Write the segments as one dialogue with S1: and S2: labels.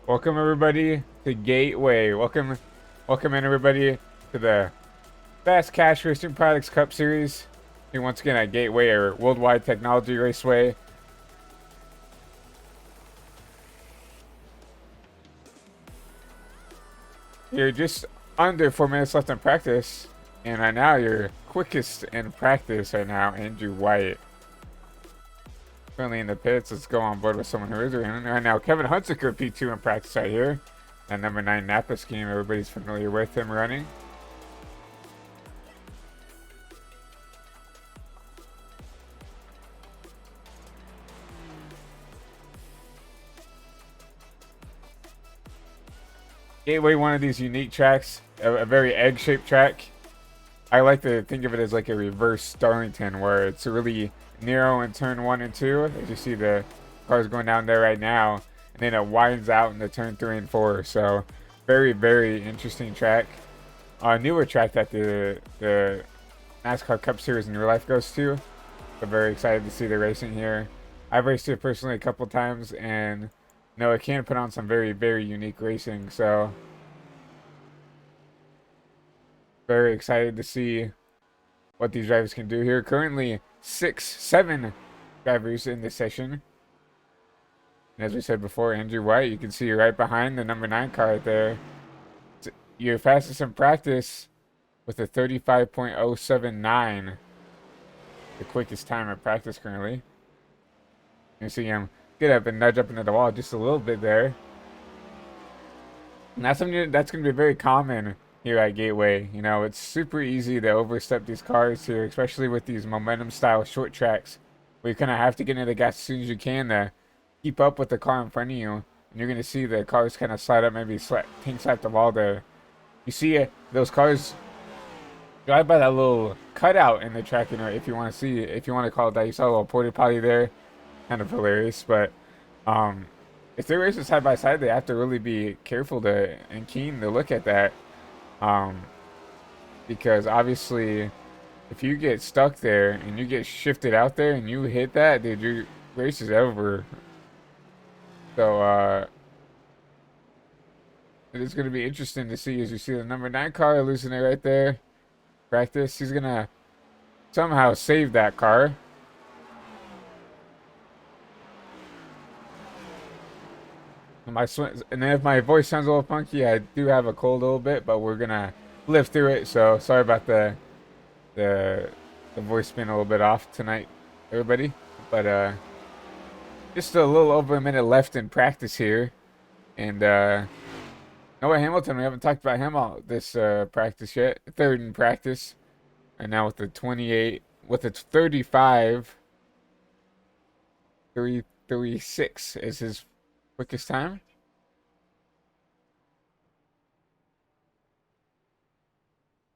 S1: Welcome everybody to Gateway. Welcome in everybody to the Fast Cash Racing Products Cup Series. Here once again at Gateway, or Worldwide Technology Raceway. You're just under 4 minutes left in practice, and right now you're quickest in practice right now, Andrew White. Currently in the pits. Let's go on board with someone who is running right now. Kevin Hunsaker P2 in practice right here. That number 9 Napa scheme, everybody's familiar with him running. Gateway, one of these unique tracks, a very egg-shaped track. I like to think of it as like a reverse Darlington, where it's really narrow in turn 1 and 2, as you see the cars going down there right now, and then it widens out into turn 3 and 4. So very interesting track. Newer track that the NASCAR Cup Series in real life goes to. So very excited to see the racing here. I've raced it personally a couple times, and no, it can put on some very unique racing. So very excited to see what these drivers can do here. Currently 7 drivers in this session. And as we said before, Andrew White, you can see right behind the number 9 car right there. Your fastest in practice with a 35.079. The quickest time in practice currently. You see him get up and nudge up into the wall just a little bit there. And that's something that's going to be very common here at Gateway. You know, it's super easy to overstep these cars here, especially with these momentum style short tracks, where you kind of have to get into the gas as soon as you can to keep up with the car in front of you. And you're going to see the cars kind of slide up, maybe pink slap the wall there. You see those cars drive by that little cutout in the track, you know, if you want to see, if you want to call it that. You saw a little porta potty there, kind of hilarious. But if they're racing side by side, they have to really be careful and keen to look at that, because obviously if you get stuck there and you get shifted out there and you hit that, dude, your race is over. So it is going to be interesting to see, as you see the number 9 car losing it right there. Practice, he's gonna somehow save that car. And if my voice sounds a little funky, I do have a cold a little bit, but we're gonna live through it. So sorry about the voice being a little bit off tonight, everybody. But just a little over a minute left in practice here, and Noah Hamilton, we haven't talked about him all this practice yet. Third in practice, and now with the 28, with its 35.336 is his quickest time.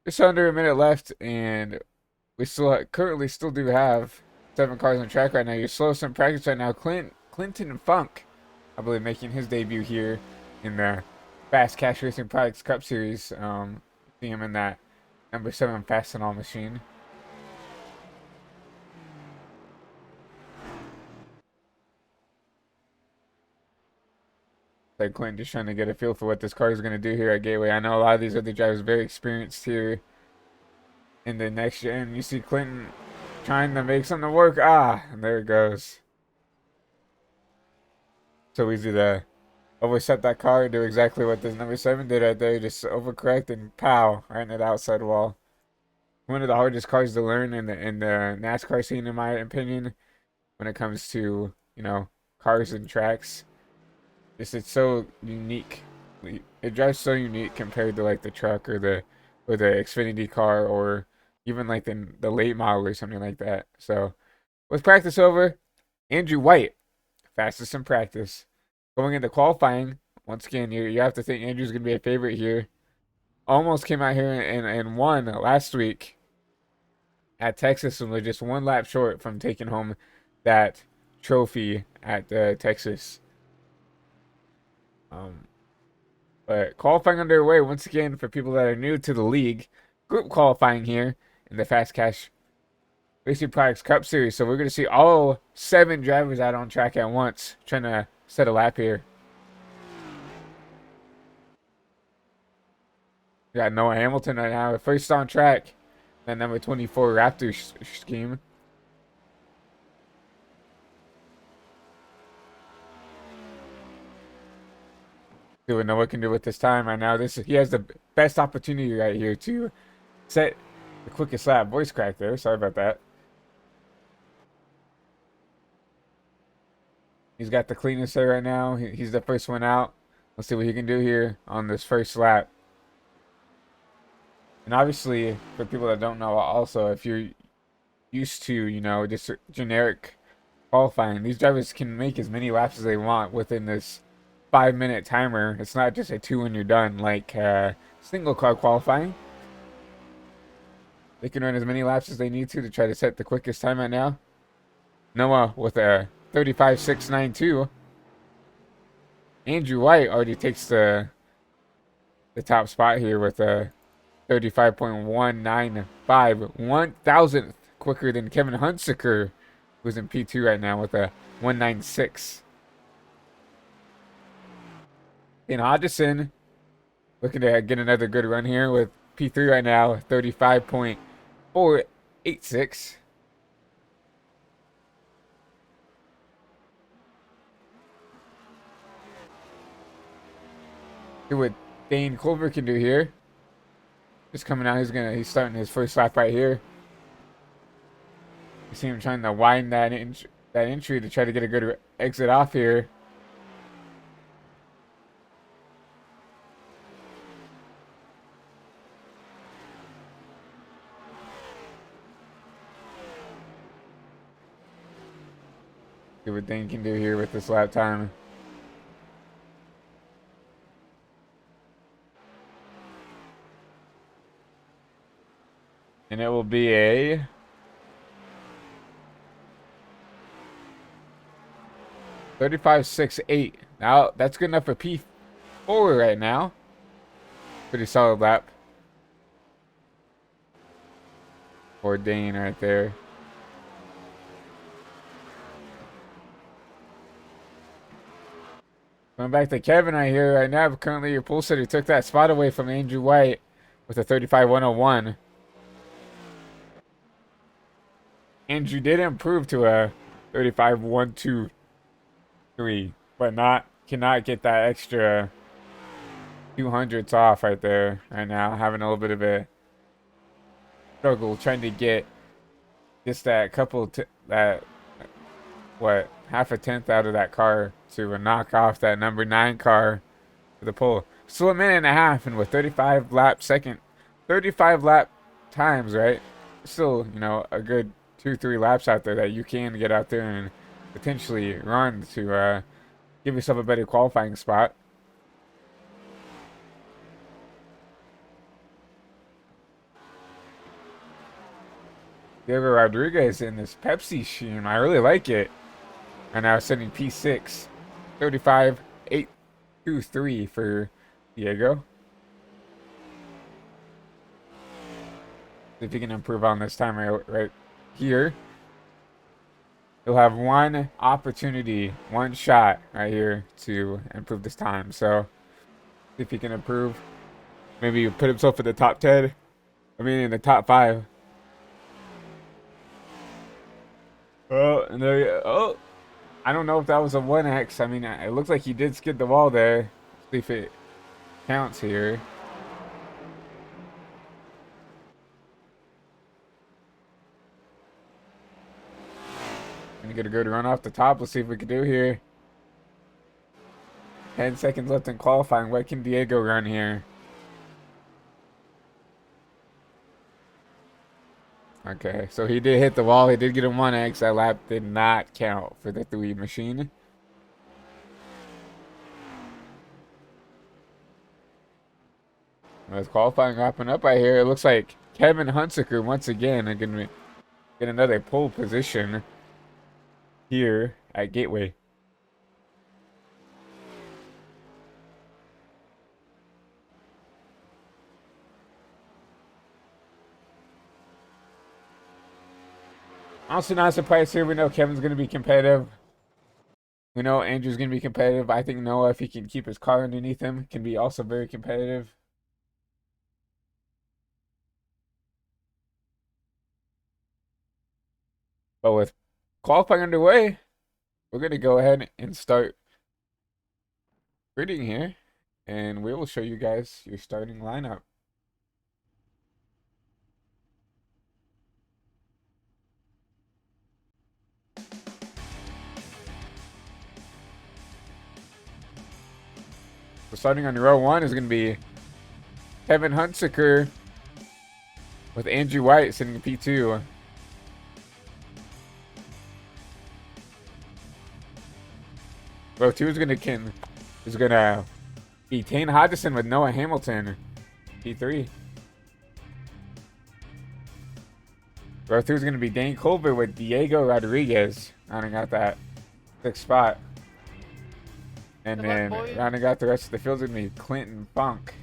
S1: Just under a minute left, and we currently still do have 7 cars on track right now. Your slowest in practice right now, Clinton Funk, I believe, making his debut here in the Fast Cash Racing Products Cup Series. See him in that number 7 Fastenal machine. Like Clinton just trying to get a feel for what this car is going to do here at Gateway. I know a lot of these other drivers are very experienced here in the next gen. You see Clinton trying to make something work. And there it goes. So easy to overset that car, do exactly what this number 7 did right there. Just overcorrect and pow, right into the outside wall. One of the hardest cars to learn in the NASCAR scene, in my opinion, when it comes to, you know, cars and tracks. It's so unique. It drives so unique compared to like the truck or the Xfinity car, or even like the late model or something like that. So with practice over, Andrew White, fastest in practice. Going into qualifying, once again, you have to think Andrew's going to be a favorite here. Almost came out here and won last week at Texas, and was just 1 lap short from taking home that trophy at Texas. But qualifying underway once again for people that are new to the league. Group qualifying here in the Fast Cash Racing Products Cup Series. So we're going to see all 7 drivers out on track at once, trying to set a lap here. We got Noah Hamilton right now, first on track. That number 24 Raptor scheme. See what Noah can do with this time right now. He has the best opportunity right here to set the quickest lap. Voice crack there. Sorry about that. He's got the cleanest there right now. He's the first one out. Let's see what he can do here on this first lap. And obviously, for people that don't know, also, if you're used to, just generic qualifying, these drivers can make as many laps as they want within this 5-minute timer. It's not just a 2 and you're done like single car qualifying. They can run as many laps as they need to try to set the quickest time right now. Noah with a 35.692. Andrew White already takes the top spot here with a 35.195, 1,000th quicker than Kevin Hunsaker, who's in P2 right now with a 196. And Hodgson looking to get another good run here with P3 right now, 35.486. See what Dane Culver can do here. Just coming out, he's starting his first lap right here. You see him trying to widen that entry to try to get a good exit off here. See what Dane can do here with this lap time. And it will be a 35.68. Now, that's good enough for P4 right now. Pretty solid lap for Dane right there. Going back to Kevin right here right now. Currently, your pole sitter took that spot away from Andrew White with a 35.101. Andrew did improve to a 35.123, but cannot get that extra 200s off right there right now. Having a little bit of a struggle trying to get just that half a tenth out of that car to knock off that number 9 car to the pole. Still a minute and a half, and with 35 lap times, right? Still, a good 2-3 laps out there that you can get out there and potentially run to give yourself a better qualifying spot. Diego Rodriguez in this Pepsi scheme, I really like it. And now sending P6, 35.823 for Diego. See if he can improve on this time right here. He'll have one opportunity, one shot right here to improve this time. So, see if he can improve. Maybe put himself in the top 10. I mean, in the top 5. Oh, and there you go. Oh, I don't know if that was a 1X. I mean, it looks like he did skid the wall there. See if it counts here. Gonna get a good run off the top. Let's see if we can do here. 10 seconds left in qualifying. What can Diego run here? Okay, so he did hit the wall. He did get a 1X. That lap did not count for the 3 machine. With qualifying wrapping up right here, it looks like Kevin Hunsaker once again are going to get another pole position here at Gateway. Also not surprised here. We know Kevin's going to be competitive. We know Andrew's going to be competitive. I think Noah, if he can keep his car underneath him, can be also very competitive. But with qualifying underway, we're going to go ahead and start griding here, and we will show you guys your starting lineup. So starting on row 1 is going to be Kevin Hunsaker with Andrew White sitting in P2. Row 2 is going to be Tane Hodgson with Noah Hamilton, P3. Row 3 is going to be Dane Colbert with Diego Rodriguez rounding out that 6th spot. And then rounding out the rest of the field is going to be Clinton Funk.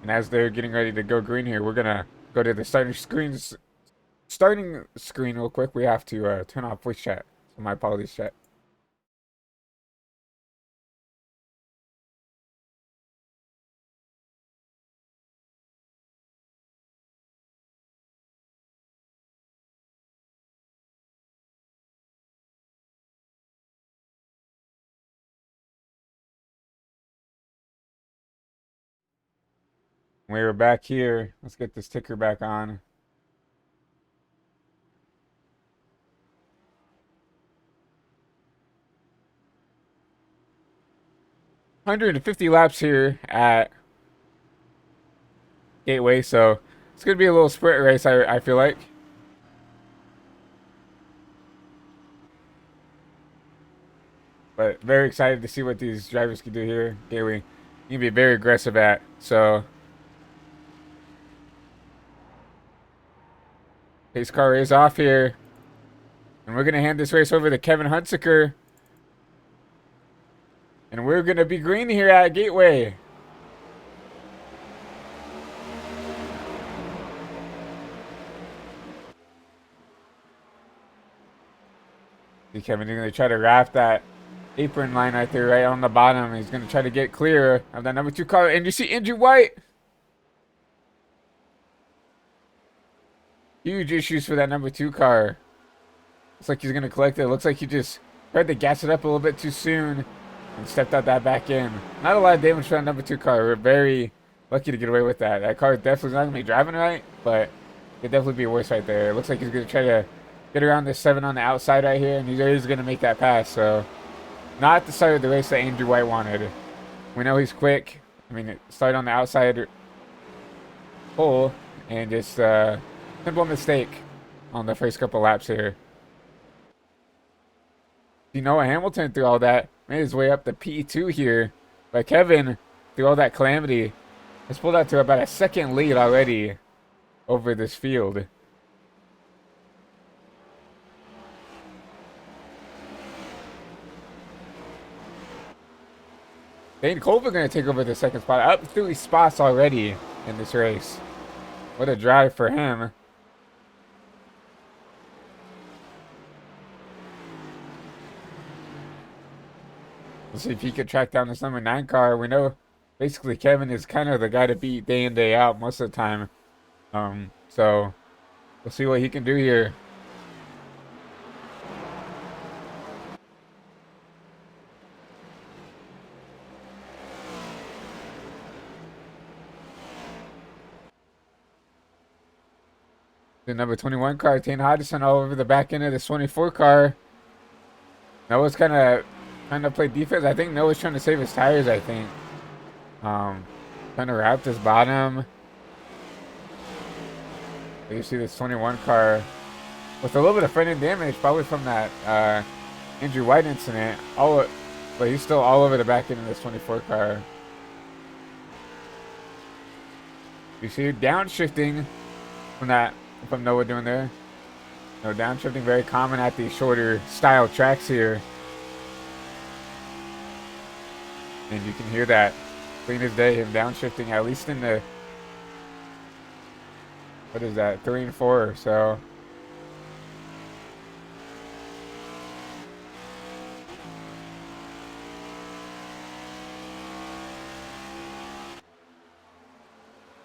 S1: And as they're getting ready to go green here, we're going to go to the starting screen real quick. We have to turn off voice chat. So my apologies, chat. We're back here. Let's get this ticker back on. $150 laps here at Gateway, so it's gonna be a little sprint race. I feel like. But very excited to see what these drivers can do here. Gateway, you can be very aggressive at. So pace car is off here. And we're going to hand this race over to Kevin Hunsaker. And we're going to be green here at Gateway. See Kevin, he's going to try to wrap that apron line right there, right on the bottom. He's going to try to get clear of that number 2 car. And you see Andrew White. Huge issues for that number 2 car. Looks like he's going to collect it. Looks like he just tried to gas it up a little bit too soon and stepped out that back end. Not a lot of damage for that number 2 car. We're very lucky to get away with that. That car definitely not going to be driving right, but it could definitely be worse right there. It looks like he's going to try to get around this 7 on the outside right here, and he's going to make that pass. So not the start of the race that Andrew White wanted. We know he's quick. I mean, start on the outside pole, and just simple mistake on the first couple laps here. You know, Hamilton through all that made his way up to P2 here, but Kevin, through all that calamity, has pulled out to about a 2nd lead already over this field. Dane Colbert going to take over the 2nd spot, up 3 spots already in this race. What a drive for him. We'll see if he could track down this number 9 car. We know basically Kevin is kind of the guy to beat day in, day out most of the time. So we'll see what he can do here. The number 21 car, Tane Hodgson, all over the back end of this 24 car. Noah's kind of trying to play defense. I think Noah's trying to save his tires, I think. Trying to wrap this bottom. You see this 21 car with a little bit of front end damage, probably from that Andrew White incident. But he's still all over the back end of this 24 car. You see downshifting from Noah doing there. No, downshifting very common at these shorter style tracks here. And you can hear that clean as day, him downshifting at least in the, what is that, 3 and 4 or so.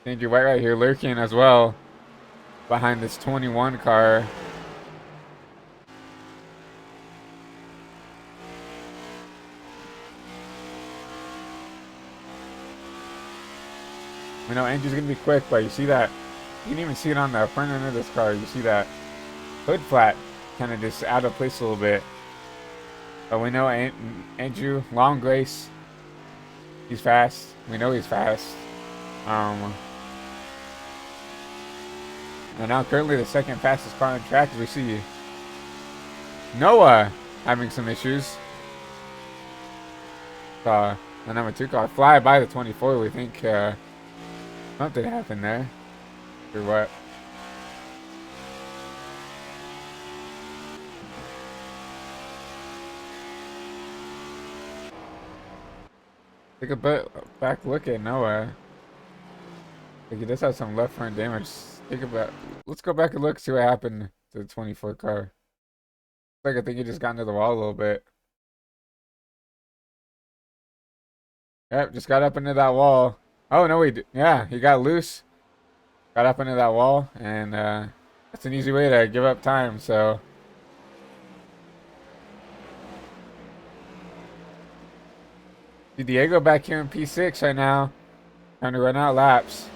S1: Andrew White right here lurking as well behind this 21 car. We know Andrew's gonna be quick, but you see that, you can even see it on the front end of this car. You see that hood flap kind of just out of place a little bit. But we know Andrew, long grace, he's fast. We know he's fast. And now currently the second fastest car on track, as we see Noah having some issues. The number 2 car fly by the 24. We think something happened there. Or what? Take a bit back look at Noah. I think he does have some left front damage. Let's go back and look, see what happened to the 24 car. I think he just got into the wall a little bit. Yep, just got up into that wall. Oh no, yeah, he got loose. Got up into that wall, and that's an easy way to give up time. So see Diego back here in P6 right now, trying to run out laps.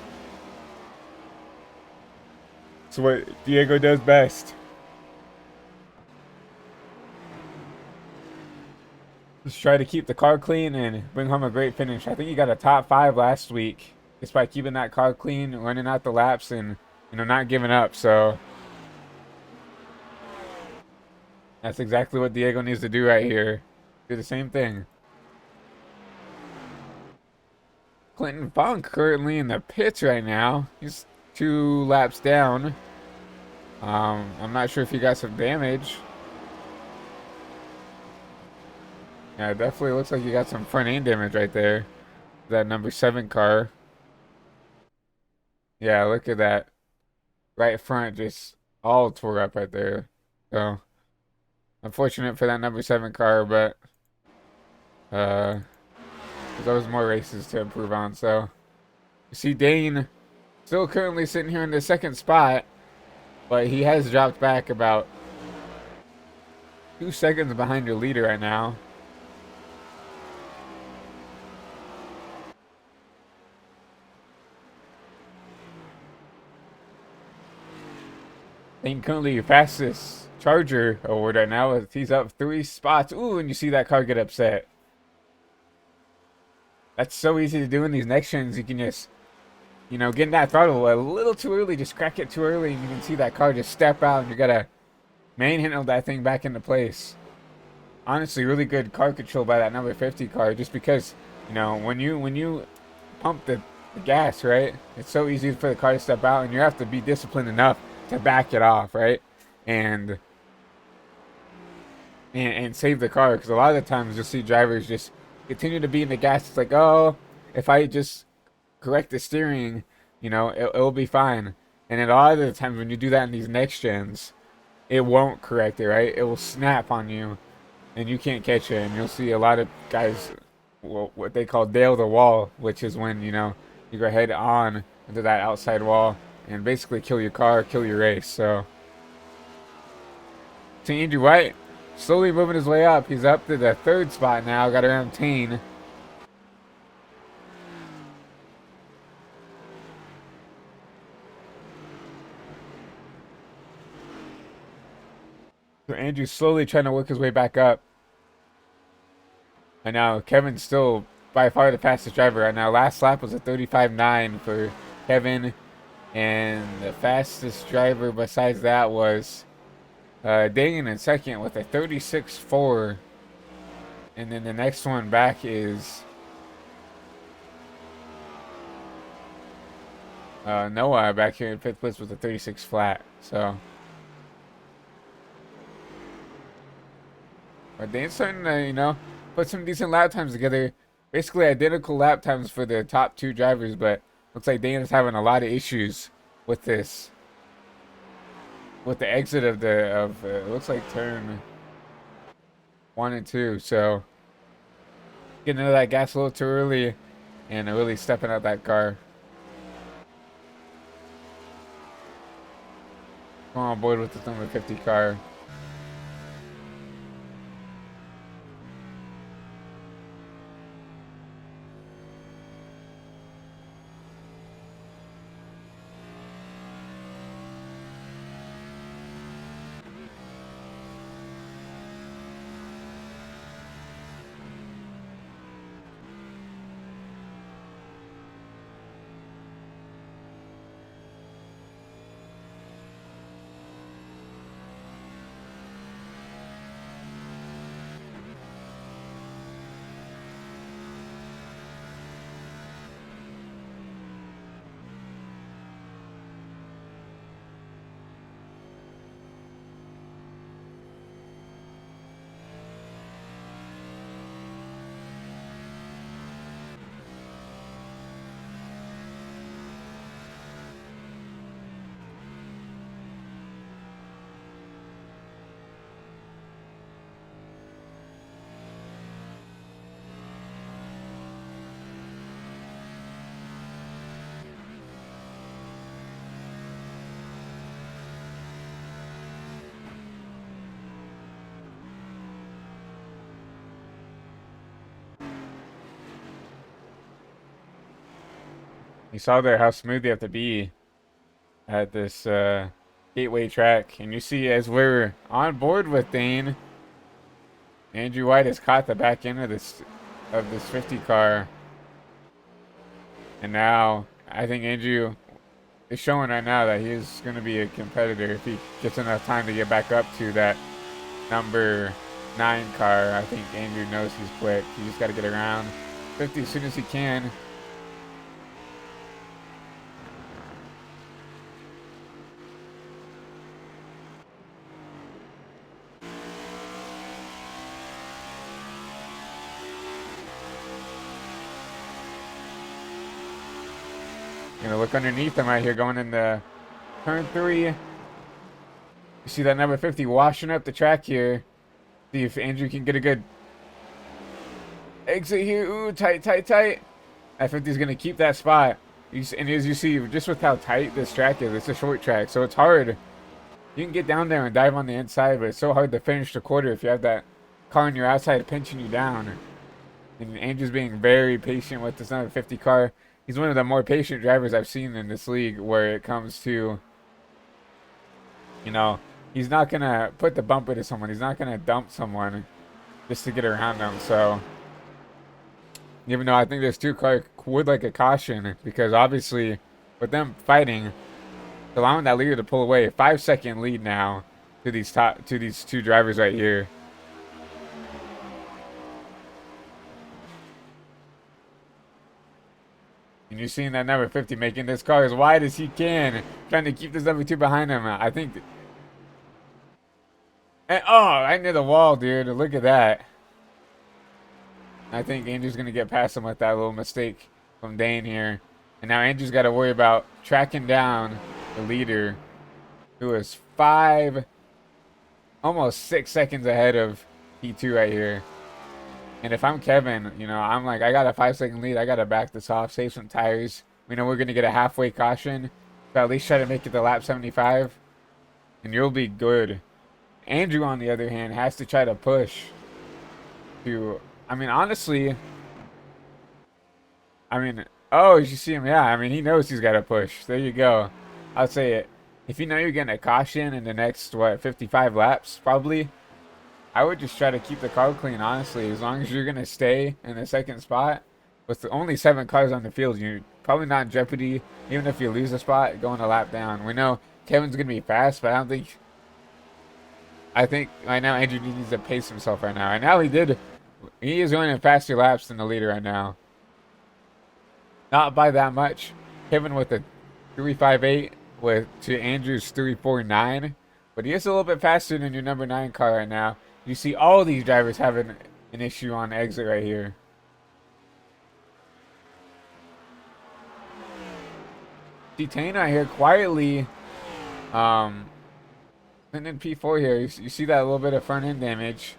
S1: That's what Diego does best. Just try to keep the car clean and bring home a great finish. I think he got a top 5 last week just by keeping that car clean, running out the laps, and not giving up. So that's exactly what Diego needs to do right here. Do the same thing. Clinton Funk currently in the pits right now. He's 2 laps down. I'm not sure if he got some damage. Yeah, it definitely looks like he got some front end damage right there. That number 7 car. Yeah, look at that. Right front just all tore up right there. So, unfortunate for that number 7 car, but there's always more races to improve on. So, you see Dane still currently sitting here in the 2nd spot, but he has dropped back about 2 seconds behind your leader right now. Dane currently your fastest Charger award right now. He's up 3 spots. Ooh, and you see that car get upset. That's so easy to do in these next gens. You can just, get in that throttle a little too early. Just crack it too early, and you can see that car just step out, and you gotta manhandle that thing back into place. Honestly, really good car control by that number 50 car. Just because, when you pump the gas, right, it's so easy for the car to step out, and you have to be disciplined enough to back it off, right, and save the car. Because a lot of the times you'll see drivers just continue to be in the gas. It's like, oh, if I just correct the steering, it'll be fine. And then a lot of the times when you do that in these next gens, it won't correct it, right? It will snap on you, and you can't catch it. And you'll see a lot of guys, what they call Dale the wall, which is when, you go head on into that outside wall and basically kill your car, kill your race. So, to Andrew White, slowly moving his way up. He's up to the 3rd spot now. Got around 10. So Andrew's slowly trying to work his way back up. And now Kevin's still by far the fastest driver right now. Last lap was a 35.9 for Kevin. And the fastest driver besides that was Dane in 2nd with a 36.4. And then the next one back is Noah back here in 5th place with a 36 flat. So, but Dane's starting to, put some decent lap times together. Basically identical lap times for the top 2 drivers, but looks like Dane is having a lot of issues with this. With the exit of it looks like turn 1 and 2. So, getting into that gas a little too early and really stepping out that car. Come on board with the number 50 car. You saw there how smooth you have to be at this Gateway track. And you see as we're on board with Dane, Andrew White has caught the back end of this 50 car. And now I think Andrew is showing right now that he is going to be a competitor if he gets enough time to get back up to that number 9 car. I think Andrew knows he's quick. He just got to get around 50 as soon as he can. Gonna look underneath him right here going into turn 3. You see that number 50 washing up the track here. See if Andrew can get a good exit here. Ooh, tight. That 50 is gonna keep that spot. And as you see, just with how tight this track is, it's a short track, so it's hard. You can get down there and dive on the inside, but it's so hard to finish the quarter if you have that car on your outside pinching you down. And Andrew's being very patient with this number 50 car. He's one of the more patient drivers I've seen in this league where it comes to, you know, he's not going to put the bumper to someone. He's not going to dump someone just to get around them. So, even though I think this 2 car would like a caution because obviously with them fighting, allowing that leader to pull away, 5-second lead now to these 2 drivers right here. And you're seeing that number 50 making this car as wide as he can, trying to keep this number 2 behind him. I think. And, oh, right near the wall, dude. Look at that. I think Andrew's going to get past him with that little mistake from Dane here. And now Andrew's got to worry about tracking down the leader, who is almost 6 seconds ahead of P2 right here. And if I'm Kevin, you know, I'm like, I got a 5-second lead. I got to back this off, save some tires. We know we're going to get a halfway caution, but at least try to make it to lap 75, and you'll be good. Andrew, on the other hand, has to try to push to, I mean, honestly, oh, you see him? Yeah, I mean, he knows he's got to push. There you go. I'll say it. If you know you're getting a caution in the next, 55 laps, probably, I would just try to keep the car clean, honestly. As long as you're going to stay in the 2nd spot, with only 7 cars on the field, you're probably not in jeopardy. Even if you lose a spot, going a lap down. We know Kevin's going to be fast, but I think right now Andrew needs to pace himself right now. And now he is going in faster laps than the leader right now. Not by that much. Kevin with a 3.58 to Andrew's 3.49. But he is a little bit faster than your number 9 car right now. You see all these drivers having an issue on exit right here. See Tane right here quietly sitting in P4 here. You see that little bit of front end damage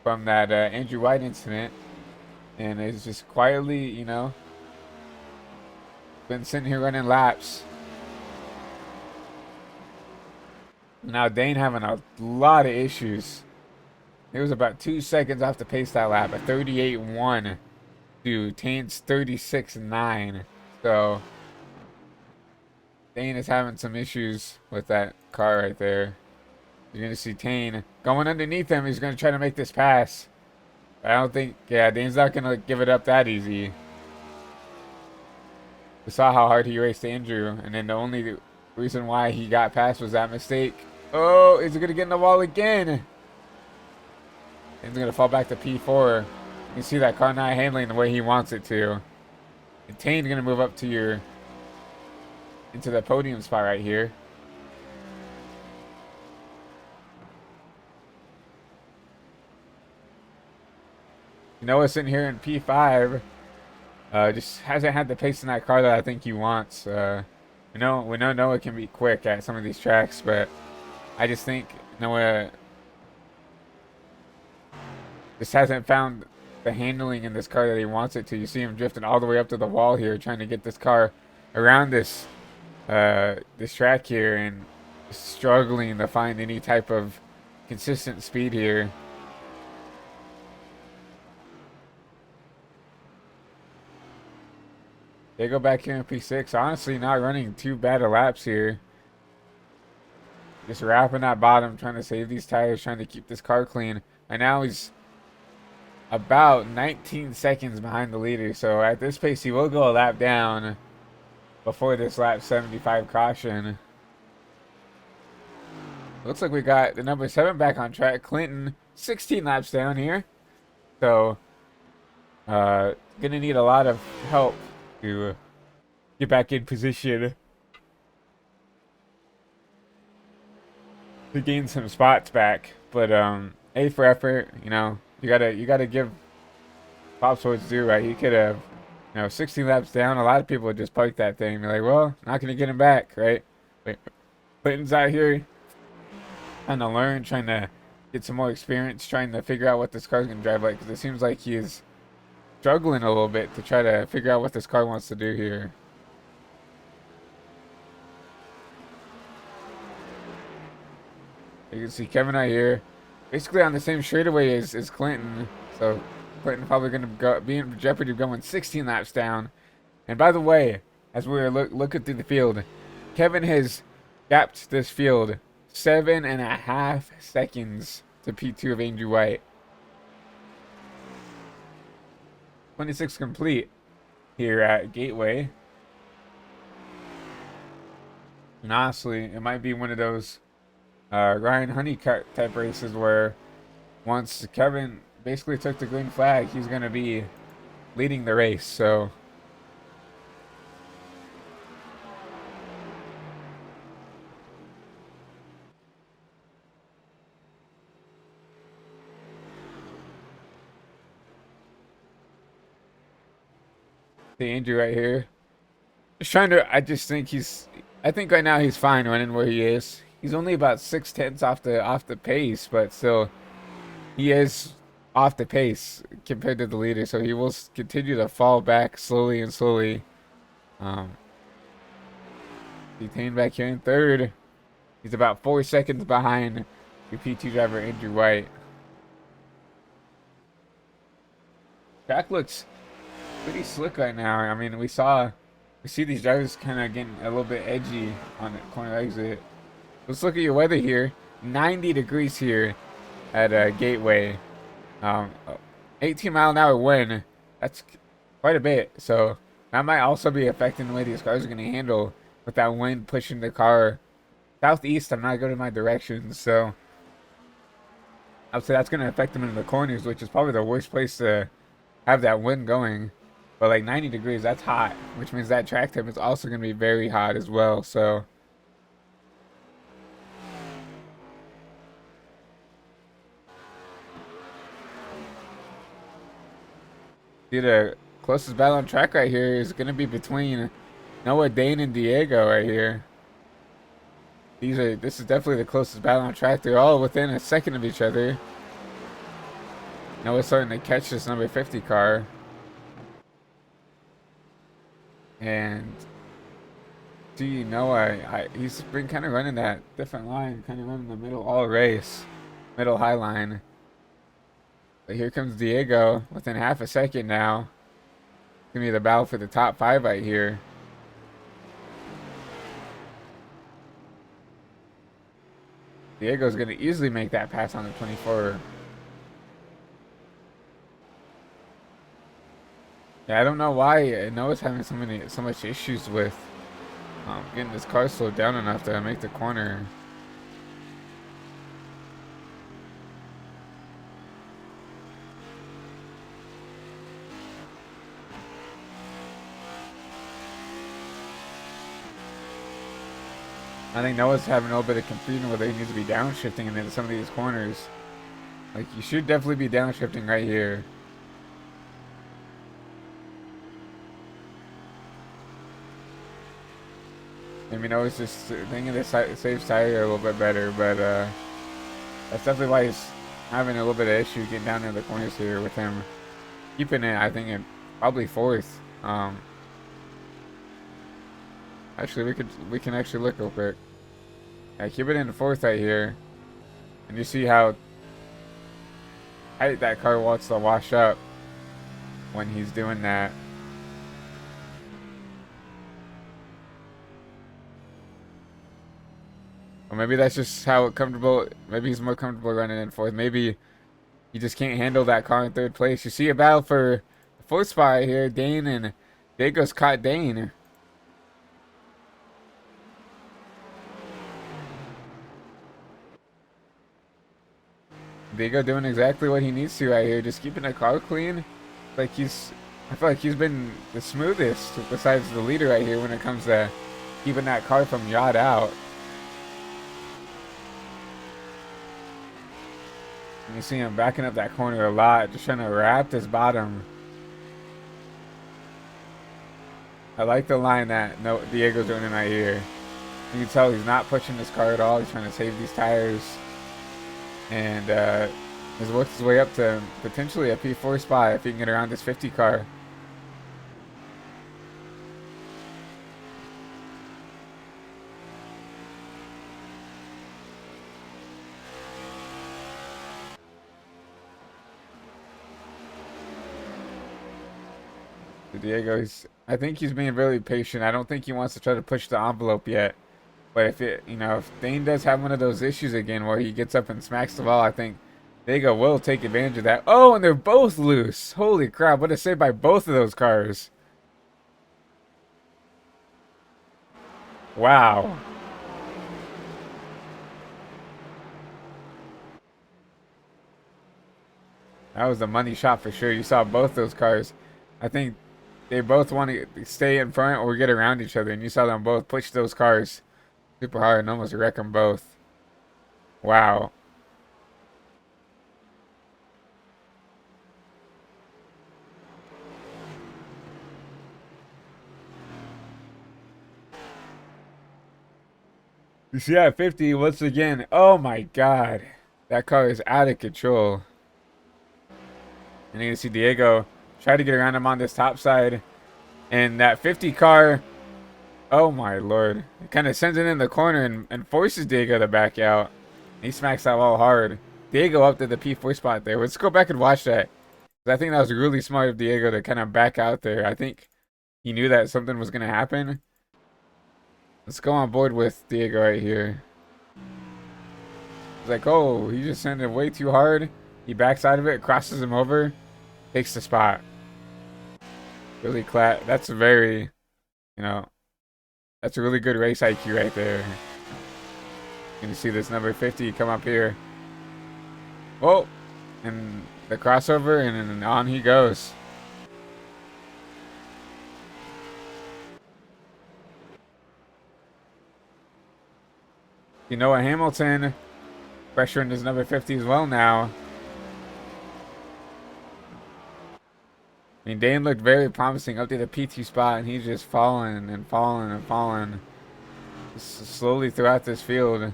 S1: from that Andrew White incident. And it's just quietly, you know, been sitting here running laps. Now Dane having a lot of issues. It was about 2 seconds off the pace that lap, a 38.1 to Tane's 36.9. So Dane is having some issues with that car right there. You're going to see Tane going underneath him. He's going to try to make this pass. I don't think, yeah, Dane's not going to give it up that easy. We saw how hard he raced Andrew, and then the only reason why he got past was that mistake. Oh, is he going to get in the wall again? Dane's going to fall back to P4. You can see that car not handling the way he wants it to. And Tane's going to move up to into the podium spot right here. Noah's sitting here in P5. Just hasn't had the pace in that car that I think he wants. We know Noah can be quick at some of these tracks, but I just think Noah just hasn't found the handling in this car that he wants it to. You see him drifting all the way up to the wall here, trying to get this car around this track here, and struggling to find any type of consistent speed here. They go back here in P6. Honestly, not running too bad of laps here. Just wrapping that bottom, trying to save these tires, trying to keep this car clean. And now he's about 19 seconds behind the leader. So at this pace, he will go a lap down before this lap 75 caution. Looks like we got the number 7 back on track. Clinton, 16 laps down here. So, gonna need a lot of help to get back in position to gain some spots back. But A for effort, you know, you gotta give props what's due, right? He could have, 16 laps down. A lot of people would just park that thing. They're like, well, not gonna get him back, right? But Clinton's out here trying to learn, trying to get some more experience, trying to figure out what this car's gonna drive like. Because it seems like he's struggling a little bit to try to figure out what this car wants to do here. You can see Kevin out here basically on the same straightaway as Clinton. So Clinton probably going to be in jeopardy of going 16 laps down. And by the way, as we were looking through the field, Kevin has gapped this field 7.5 seconds to P2 of Andrew White. 26 complete here at Gateway. And honestly, it might be one of those Ryan Honeycutt type races where once Kevin basically took the green flag, he's going to be leading the race. So the Andrew right here, just trying to. I think right now he's fine running where he is. He's only about 0.6 off the pace, but still, he is off the pace compared to the leader. So he will continue to fall back slowly and slowly. Detained back here in third. He's about 4 seconds behind the P2 driver Andrew White. Track looks pretty slick right now. I mean, we see these drivers kind of getting a little bit edgy on the corner exit. Let's look at your weather here. 90 degrees here at Gateway. 18-mile-an-hour wind. That's quite a bit. So that might also be affecting the way these cars are going to handle with that wind pushing the car southeast. I'm not going in my direction, so I would say that's going to affect them in the corners, which is probably the worst place to have that wind going. But like 90 degrees, that's hot, which means that track time is also going to be very hot as well. So see, the closest battle on track right here is going to be between Noah, Dane, and Diego right here. This is definitely the closest battle on track. They're all within a second of each other. Noah's starting to catch this number 50 car. And see Noah, he's been kind of running that different line, kind of running the middle all race, middle high line. But here comes Diego within half a second now. It's gonna be the battle for the top 5 right here. Diego's gonna easily make that pass on the 24. Yeah, I don't know why Noah's having so much issues with getting this car slowed down enough to make the corner. I think Noah's having a little bit of confusion whether he needs to be downshifting into some of these corners. Like, you should definitely be downshifting right here. Maybe Noah's just thinking the safe side a little bit better, but that's definitely why he's having a little bit of issue getting down in the corners here with him keeping it, I think, in probably 4th. Actually, we can actually look real quick. Yeah, keep it in 4th right here, and you see how tight that car wants to wash up when he's doing that. Or maybe that's just how comfortable. Maybe he's more comfortable running in 4th. Maybe he just can't handle that car in 3rd place. You see a battle for the 4th spot here. Dane and Diego's caught Dane. Diego doing exactly what he needs to right here. Just keeping the car clean. I feel like he's been the smoothest besides the leader right here when it comes to keeping that car from yacht out. And you see him backing up that corner a lot, just trying to wrap this bottom. I like the line that Diego's running right here. You can tell he's not pushing this car at all. He's trying to save these tires. And he's worked his way up to potentially a P4 spot if he can get around this 50 car. Diego, I think he's being really patient. I don't think he wants to try to push the envelope yet. But if Dane does have one of those issues again where he gets up and smacks the ball, I think Diego will take advantage of that. Oh, and they're both loose. Holy crap, what a save by both of those cars. Wow. That was a money shot for sure. You saw both those cars. I think they both want to stay in front or get around each other, and you saw them both push those cars super hard and almost wreck them both. Wow. You see at 50 once again. Oh my god. That car is out of control. And you can see Diego try to get around him on this top side. And that 50 car, oh my lord. It kind of sends it in the corner and forces Diego to back out. He smacks that wall hard. Diego up to the P4 spot there. Let's go back and watch that. I think that was really smart of Diego to kind of back out there. I think he knew that something was going to happen. Let's go on board with Diego right here. It's like, oh, he just sent it way too hard. He backs out of it, crosses him over, takes the spot. Really that's very, that's a really good race IQ right there. You can see this number 50 come up here. Oh, and the crossover, and on he goes. Hamilton pressuring his number 50 as well now. I mean, Dane looked very promising up to the P2 spot, and he's just falling and falling and falling slowly throughout this field.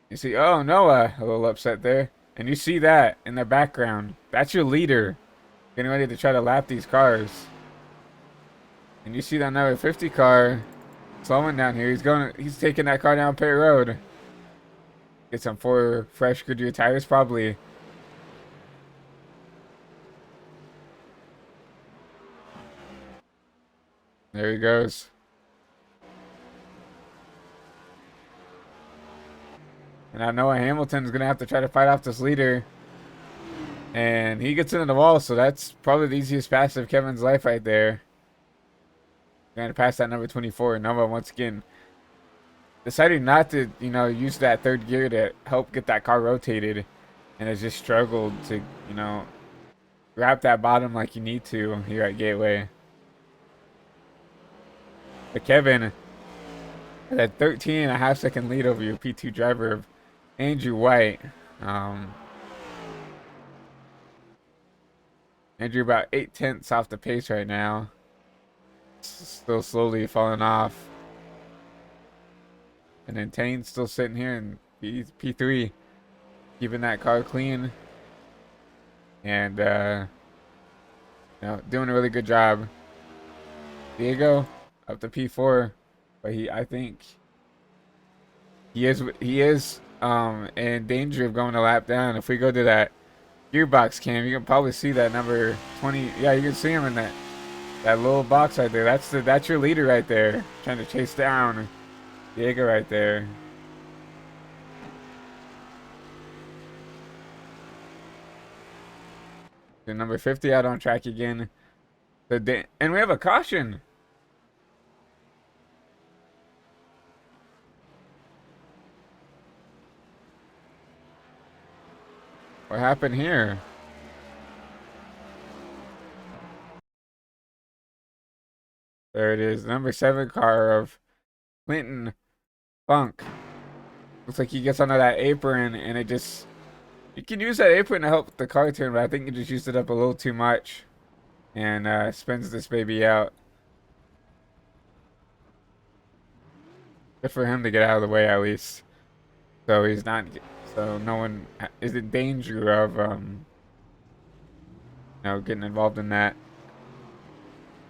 S1: You see, oh, Noah, a little upset there. And you see that in the background. That's your leader getting ready to try to lap these cars. And you see that number 50 car slowing down here. He's taking that car down pit road. Get some 4 fresh Goodyear tires probably. There he goes. And I know Hamilton's going to have to try to fight off this leader. And he gets into the wall, so that's probably the easiest pass of Kevin's life right there. Going to pass that number 24. Nova once again deciding not to, use that third gear to help get that car rotated. And has just struggled to, wrap that bottom like you need to here at Gateway. But Kevin had a 13.5-second lead over your P2 driver of Andrew White. Andrew about 8/10 off the pace right now. Still slowly falling off. And then Tane's still sitting here in P3. Keeping that car clean. And, doing a really good job. Diego up to P4. But I think he is in danger of going a lap down. If we go to that gearbox cam, you can probably see that number 20. Yeah, you can see him in that little box right there. That's your leader right there, trying to chase down Diego right there. The number 50 out on track again. And we have a caution. What happened here? There it is. Number 7 car of Clinton Funk. Looks like he gets under that apron and it just... You can use that apron to help the car turn, but I think you just used it up a little too much. And spins this baby out. Good for him to get out of the way at least. So he's not... So no one is in danger of, getting involved in that.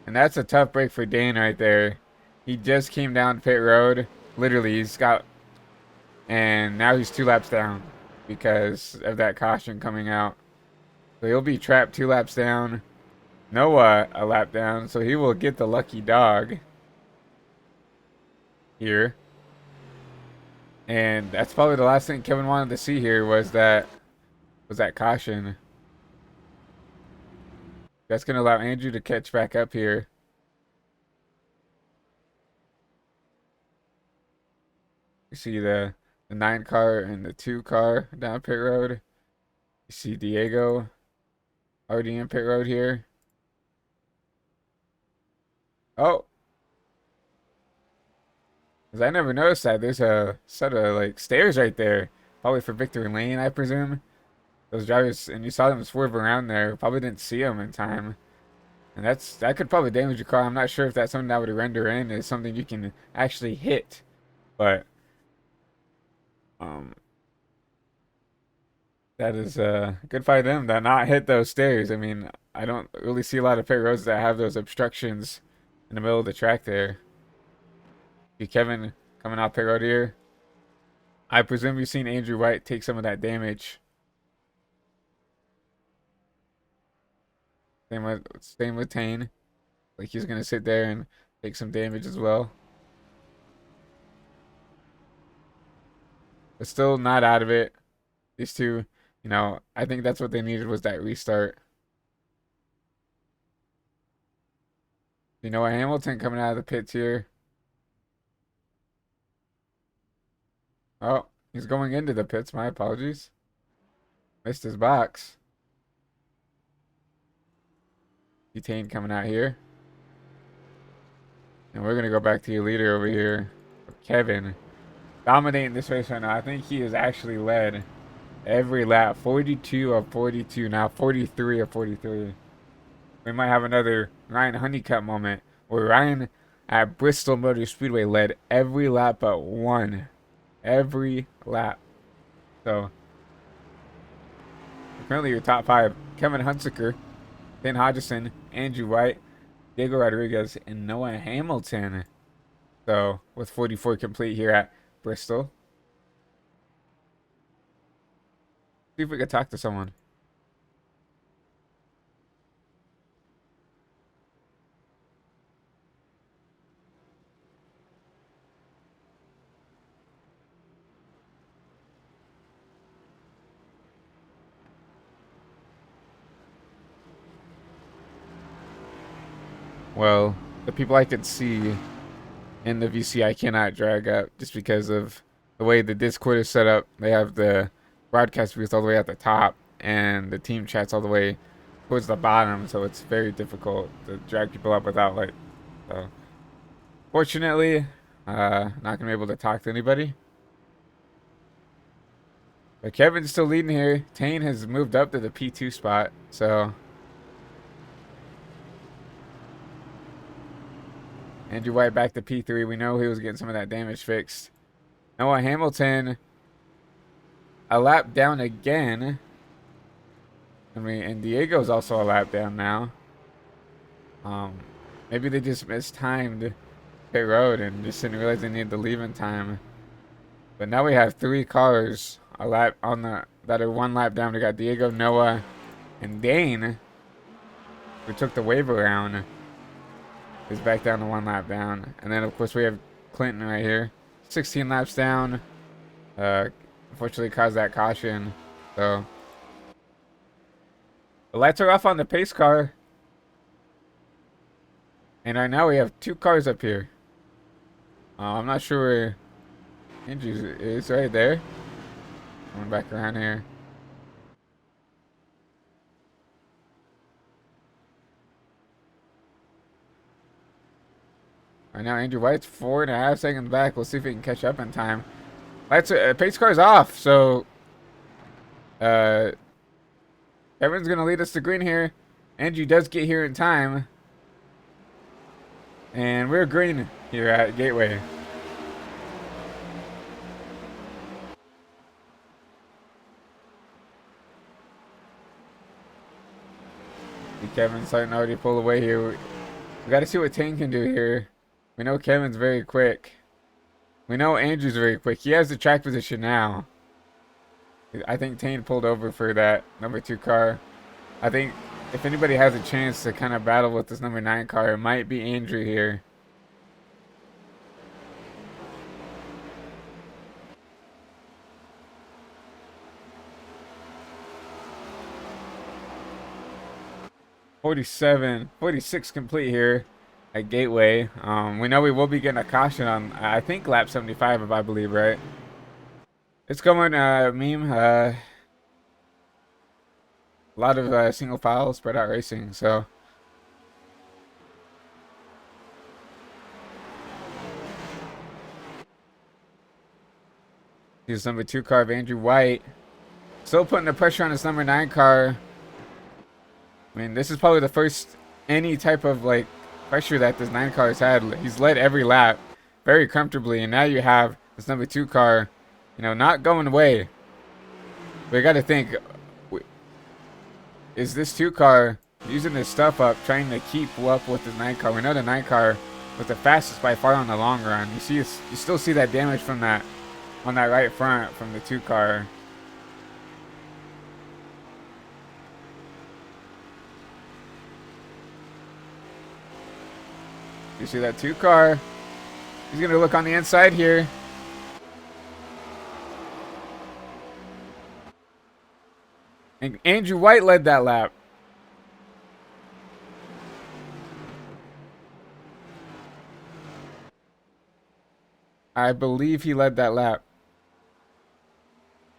S1: And that's a tough break for Dane right there. He just came down pit road. Literally, he's got... And now he's 2 laps down because of that caution coming out. So he'll be trapped 2 laps down. Noah a lap down, so he will get the lucky dog here. And that's probably the last thing Kevin wanted to see here was that caution. That's going to allow Andrew to catch back up here. You see the 9 car and the 2 car down pit road. You see Diego already in pit road here. Oh. Because I never noticed that. There's a set of stairs right there. Probably for victory lane, I presume. Those drivers, and you saw them swerve around there. Probably didn't see them in time. And that could probably damage your car. I'm not sure if that's something that would render in is something you can actually hit. But that is good for them to not hit those stairs. I mean, I don't really see a lot of pit roads that have those obstructions in the middle of the track there. See Kevin coming out pit road here. I presume you've seen Andrew White take some of that damage. Same with Tane. Like he's gonna sit there and take some damage as well. But still not out of it. These two, I think that's what they needed was that restart. Hamilton coming out of the pits here. Oh, he's going into the pits. My apologies. Missed his box. Tane coming out here. And we're going to go back to your leader over here, Kevin. Dominating this race right now. I think he has actually led every lap. 42 of 42. Now 43 of 43. We might have another Ryan Honeycutt moment where Ryan at Bristol Motor Speedway led every lap but one. Every lap. So, currently your top 5. Kevin Hunsaker, Ben Hodgson, Andrew White, Diego Rodriguez, and Noah Hamilton. So with 44 complete here at Bristol. See if we could talk to someone. Well, the people I could see in the VC I cannot drag up just because of the way the Discord is set up. They have the broadcast booth all the way at the top and the team chats all the way towards the bottom, so it's very difficult to drag people up without light. So fortunately, not gonna be able to talk to anybody. But Kevin's still leading here. Tane has moved up to the P2 spot, so Andrew White back to P3. We know he was getting some of that damage fixed. Noah Hamilton a lap down again. I mean, and Diego's also a lap down now. Maybe they just mistimed pit road and just didn't realize they needed to leave in time. But now we have 3 cars a lap on the that are 1 lap down. We got Diego, Noah, and Dane, who took the wave around, is back down to 1 lap down. And then of course we have Clinton right here, 16 laps down. Unfortunately caused that caution. So the lights are off on the pace car. And right now we have 2 cars up here. I'm not sure where Andrews is. Right there. Coming back around here. Right now Andrew White's 4.5 seconds back. We'll see if he can catch up in time. Lights pace car's off, so Kevin's gonna lead us to green here. Andrew does get here in time. And we're green here at Gateway. Kevin's starting to already pull away here. We got to see what Tane can do here. We know Kevin's very quick. We know Andrew's very quick. He has the track position now. I think Tane pulled over for that number 2 car. I think if anybody has a chance to kind of battle with this number 9 car, it might be Andrew here. .46 complete here at Gateway. We know we will be getting a caution on, I think, lap 75, if I believe, right? It's going, meme. A lot of single file spread out racing, so. Here's number 2 car of Andrew White. Still putting the pressure on his number 9 car. I mean, this is probably the first any type of like pressure that this 9 car has had. He's led every lap very comfortably, and now you have this number 2 car, you know, not going away. But you got to think, is this 2 car using this stuff up, trying to keep up with the 9 car? We know the 9 car was the fastest by far on the long run. You still see that damage from that on that right front from the 2 car. You see that 2 car. He's going to look on the inside here. And Andrew White led that lap. I believe he led that lap.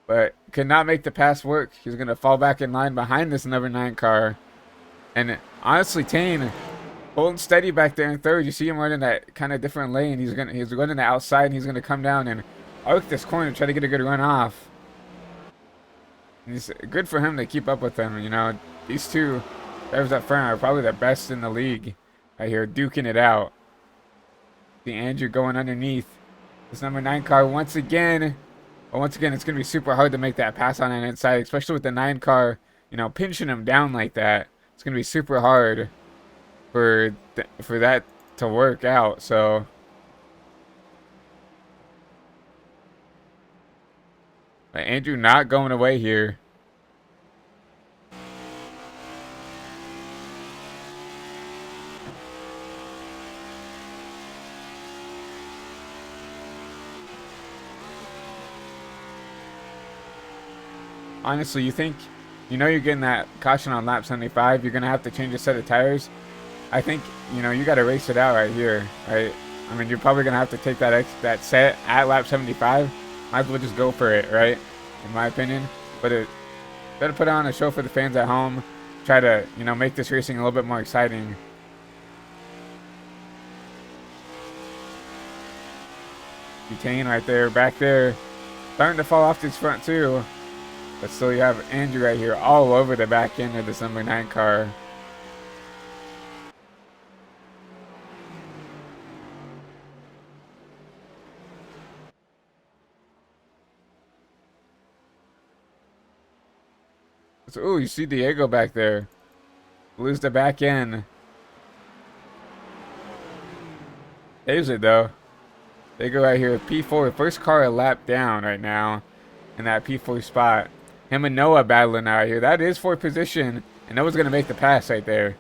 S1: But could not make the pass work. He's going to fall back in line behind this number 9 car. And honestly, Tane holding steady back there in third. You see him running that kind of different lane. He's running the outside, and he's gonna come down and arc this corner, try to get a good run off. And it's good for him to keep up with them. You know, these 2 drivers up front are probably the best in the league right here, duking it out. See Andrew going underneath this number 9 car once again. But once again, it's gonna be super hard to make that pass on an inside, especially with the 9 car, you know, pinching him down like that. It's gonna be super hard for that to work out. So Andrew not going away here. Honestly, you're getting that caution on lap 75. You're gonna have to change a set of tires. I think you got to race it out right here, right? I mean, you're probably gonna have to take that set at lap 75. Might as well just go for it, right? In my opinion, but it better put on a show for the fans at home. Try to make this racing a little bit more exciting. Butane right there, back there, starting to fall off this front too. But still, you have Andrew right here all over the back end of this number 9 car. So, ooh, you see Diego back there. Lose the back end. Saves it though. They go right here. P4, first car a lap down right now in that P4 spot. Him and Noah battling out here. That is 4th position, and Noah's gonna make the pass right there.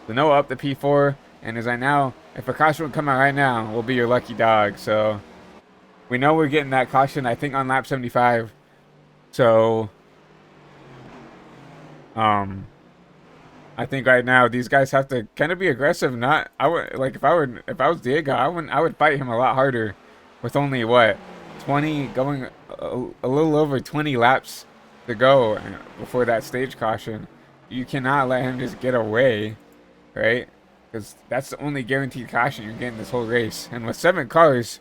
S1: So Noah up to P4, and as I now, if a caution would come out right now, we'll be your lucky dog. So we know we're getting that caution, I think, on lap 75. So I think right now these guys have to kind of be aggressive. Not I would like if I was Diego, I would fight him a lot harder with only what 20 going a little over 20 laps to go before that stage caution. You cannot let him just get away, right? Because that's the only guaranteed caution you're getting this whole race. And with 7 cars,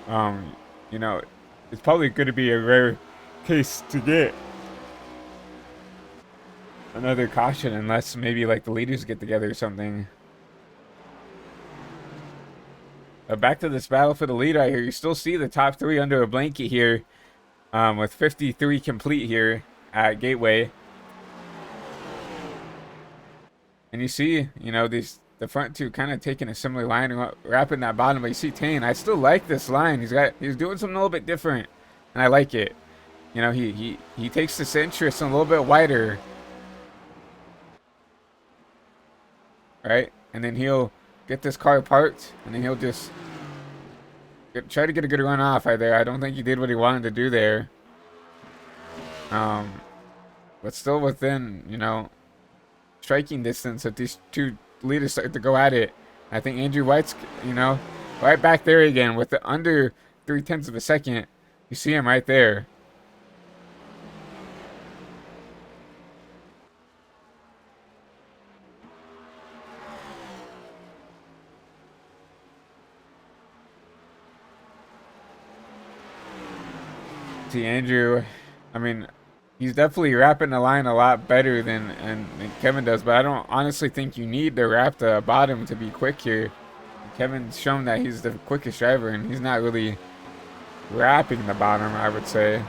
S1: you know, it's probably going to be a rare case to get another caution unless maybe like the leaders get together or something. Back to this battle for the lead right here. You still see the top 3 under a blanket here, with 53 complete here at Gateway. And you see, the front 2 kind of taking a similar line and wrapping that bottom. But you see Tane, I still like this line. He's doing something a little bit different, and I like it. He takes this interest a little bit wider, right? And then he'll get this car parked, and then he'll just try to get a good run off right there. I don't think he did what he wanted to do there. But still within, striking distance if these 2 leaders start to go at it. I think Andrew White's, right back there again with the under 0.3 of a second. You see him right there. See Andrew, I mean, he's definitely wrapping the line a lot better than Kevin does, but I don't honestly think you need to wrap the bottom to be quick here. Kevin's shown that he's the quickest driver, and he's not really wrapping the bottom, I would say.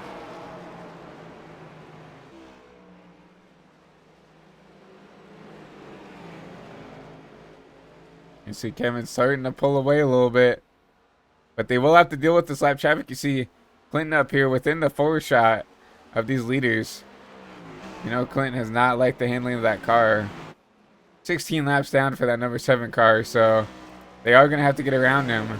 S1: You see Kevin starting to pull away a little bit, but they will have to deal with this lap traffic. You see Clinton up here within the forward shot of these leaders. Clinton has not liked the handling of that car. 16 laps down for that number 7 car, so they are going to have to get around him.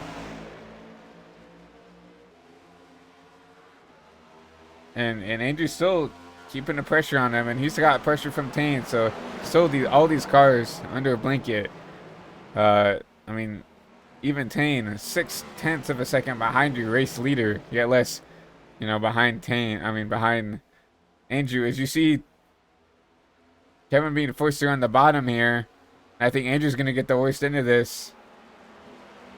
S1: And Andrew's still keeping the pressure on him, and he's got pressure from Tane, so still all these cars under a blanket. I mean, even Tane, 0.6 of a second behind your race leader, yet less, behind behind Andrew. As you see Kevin being forced to run the bottom here, I think Andrew's going to get the worst end of this.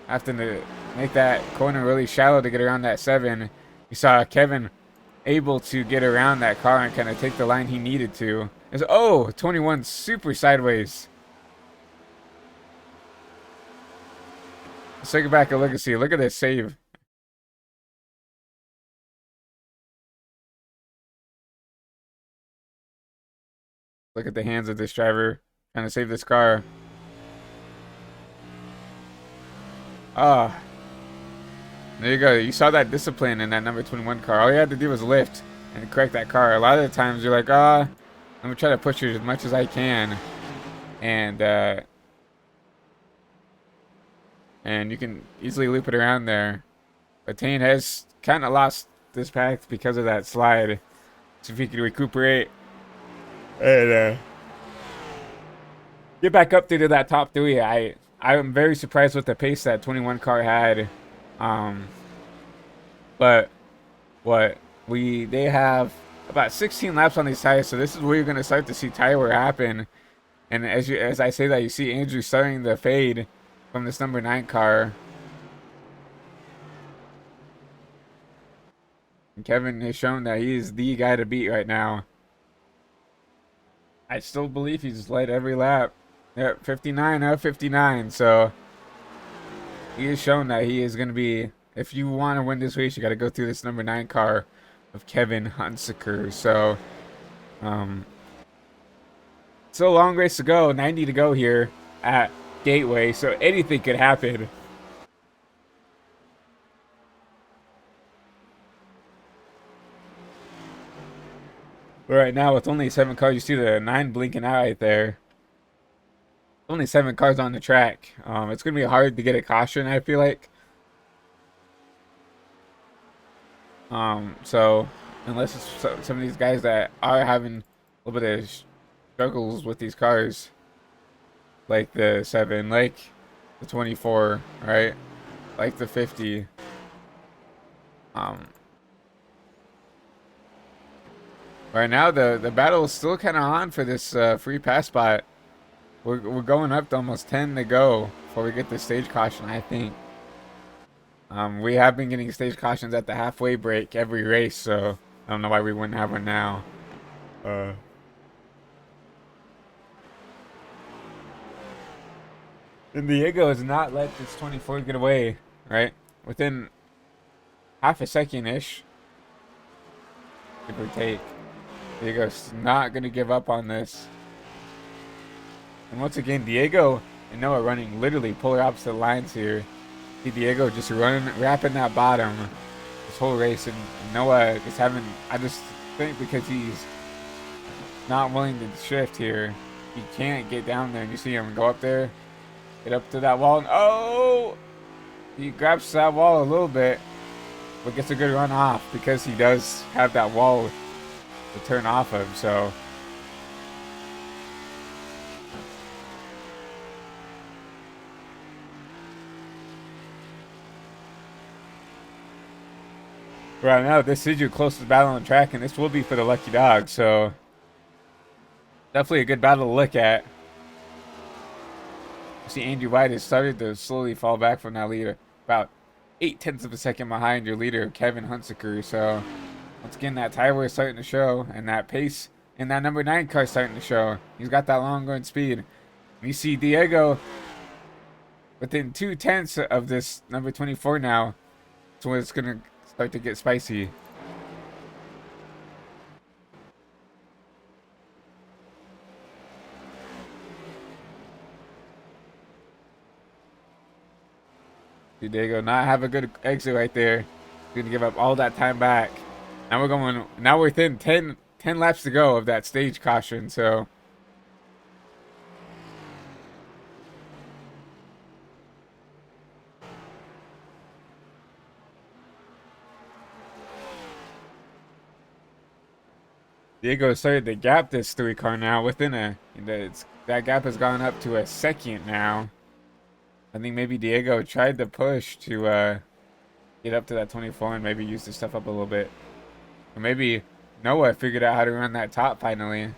S1: Having to make that corner really shallow to get around that 7. You saw Kevin able to get around that car and kind of take the line he needed to. 21 super sideways. Let's take it back a look and see. Look at this save. Look at the hands of this driver. Trying to save this car. Ah, there you go. You saw that discipline in that number 21 car. All you had to do was lift and correct that car. A lot of the times you're like, I'm gonna try to push it as much as I can, and you can easily loop it around there. But Tane has kind of lost this pack because of that slide. So if he could recuperate and get back up there to that top three, I'm very surprised with the pace that 21 car had. Um, but they have about 16 laps on these tires, so this is where you're gonna start to see tire wear happen. And as I say that, you see Andrew starting to fade from this number 9 car. And Kevin has shown that he is the guy to beat right now. I still believe he's led every lap. Yep, 59 out of 59. So he has shown that he is going to be, if you want to win this race, you got to go through this number 9 car of Kevin Hunsaker. So, still a long race to go, 90 to go here at Gateway. So anything could happen. But right now, with only 7 cars, you see the 9 blinking out right there. Only 7 cars on the track. It's going to be hard to get a caution, I feel like. So unless it's some of these guys that are having a little bit of struggles with these cars, like the 7, like the 24, right? Like the 50. Right now, the battle is still kind of on for this free pass spot. We're going up to almost 10 to go before we get the stage caution, I think. We have been getting stage cautions at the halfway break every race, so I don't know why we wouldn't have one now. And Diego has not let this 24 get away, right? Within half a second-ish, give or take. Diego's not going to give up on this. And once again, Diego and Noah running literally polar opposite lines here. See Diego just wrapping that bottom this whole race, and Noah is having, I just think because he's not willing to shift here, he can't get down there. And you see him go up there, get up to that wall, and oh! He grabs that wall a little bit, but gets a good run off because he does have that wall to turn off of, so. Right now, this is your closest battle on the track, and this will be for the lucky dog, so definitely a good battle to look at. You see Andrew White has started to slowly fall back from that leader, about 0.8 of a second behind your leader, Kevin Hunsaker, so once again, that tire wear is starting to show, and that pace in that number 9 car is starting to show. He's got that long going speed. And you see Diego within 0.2 of this number 24 now. So it's going to start to get spicy. See Diego not have a good exit right there. He's going to give up all that time back. Now we're within 10 laps to go of that stage caution, so. Diego started to gap this 3 car now within that gap has gone up to a second now. I think maybe Diego tried to push to get up to that 24 and maybe use the stuff up a little bit. Or maybe Noah figured out how to run that top finally.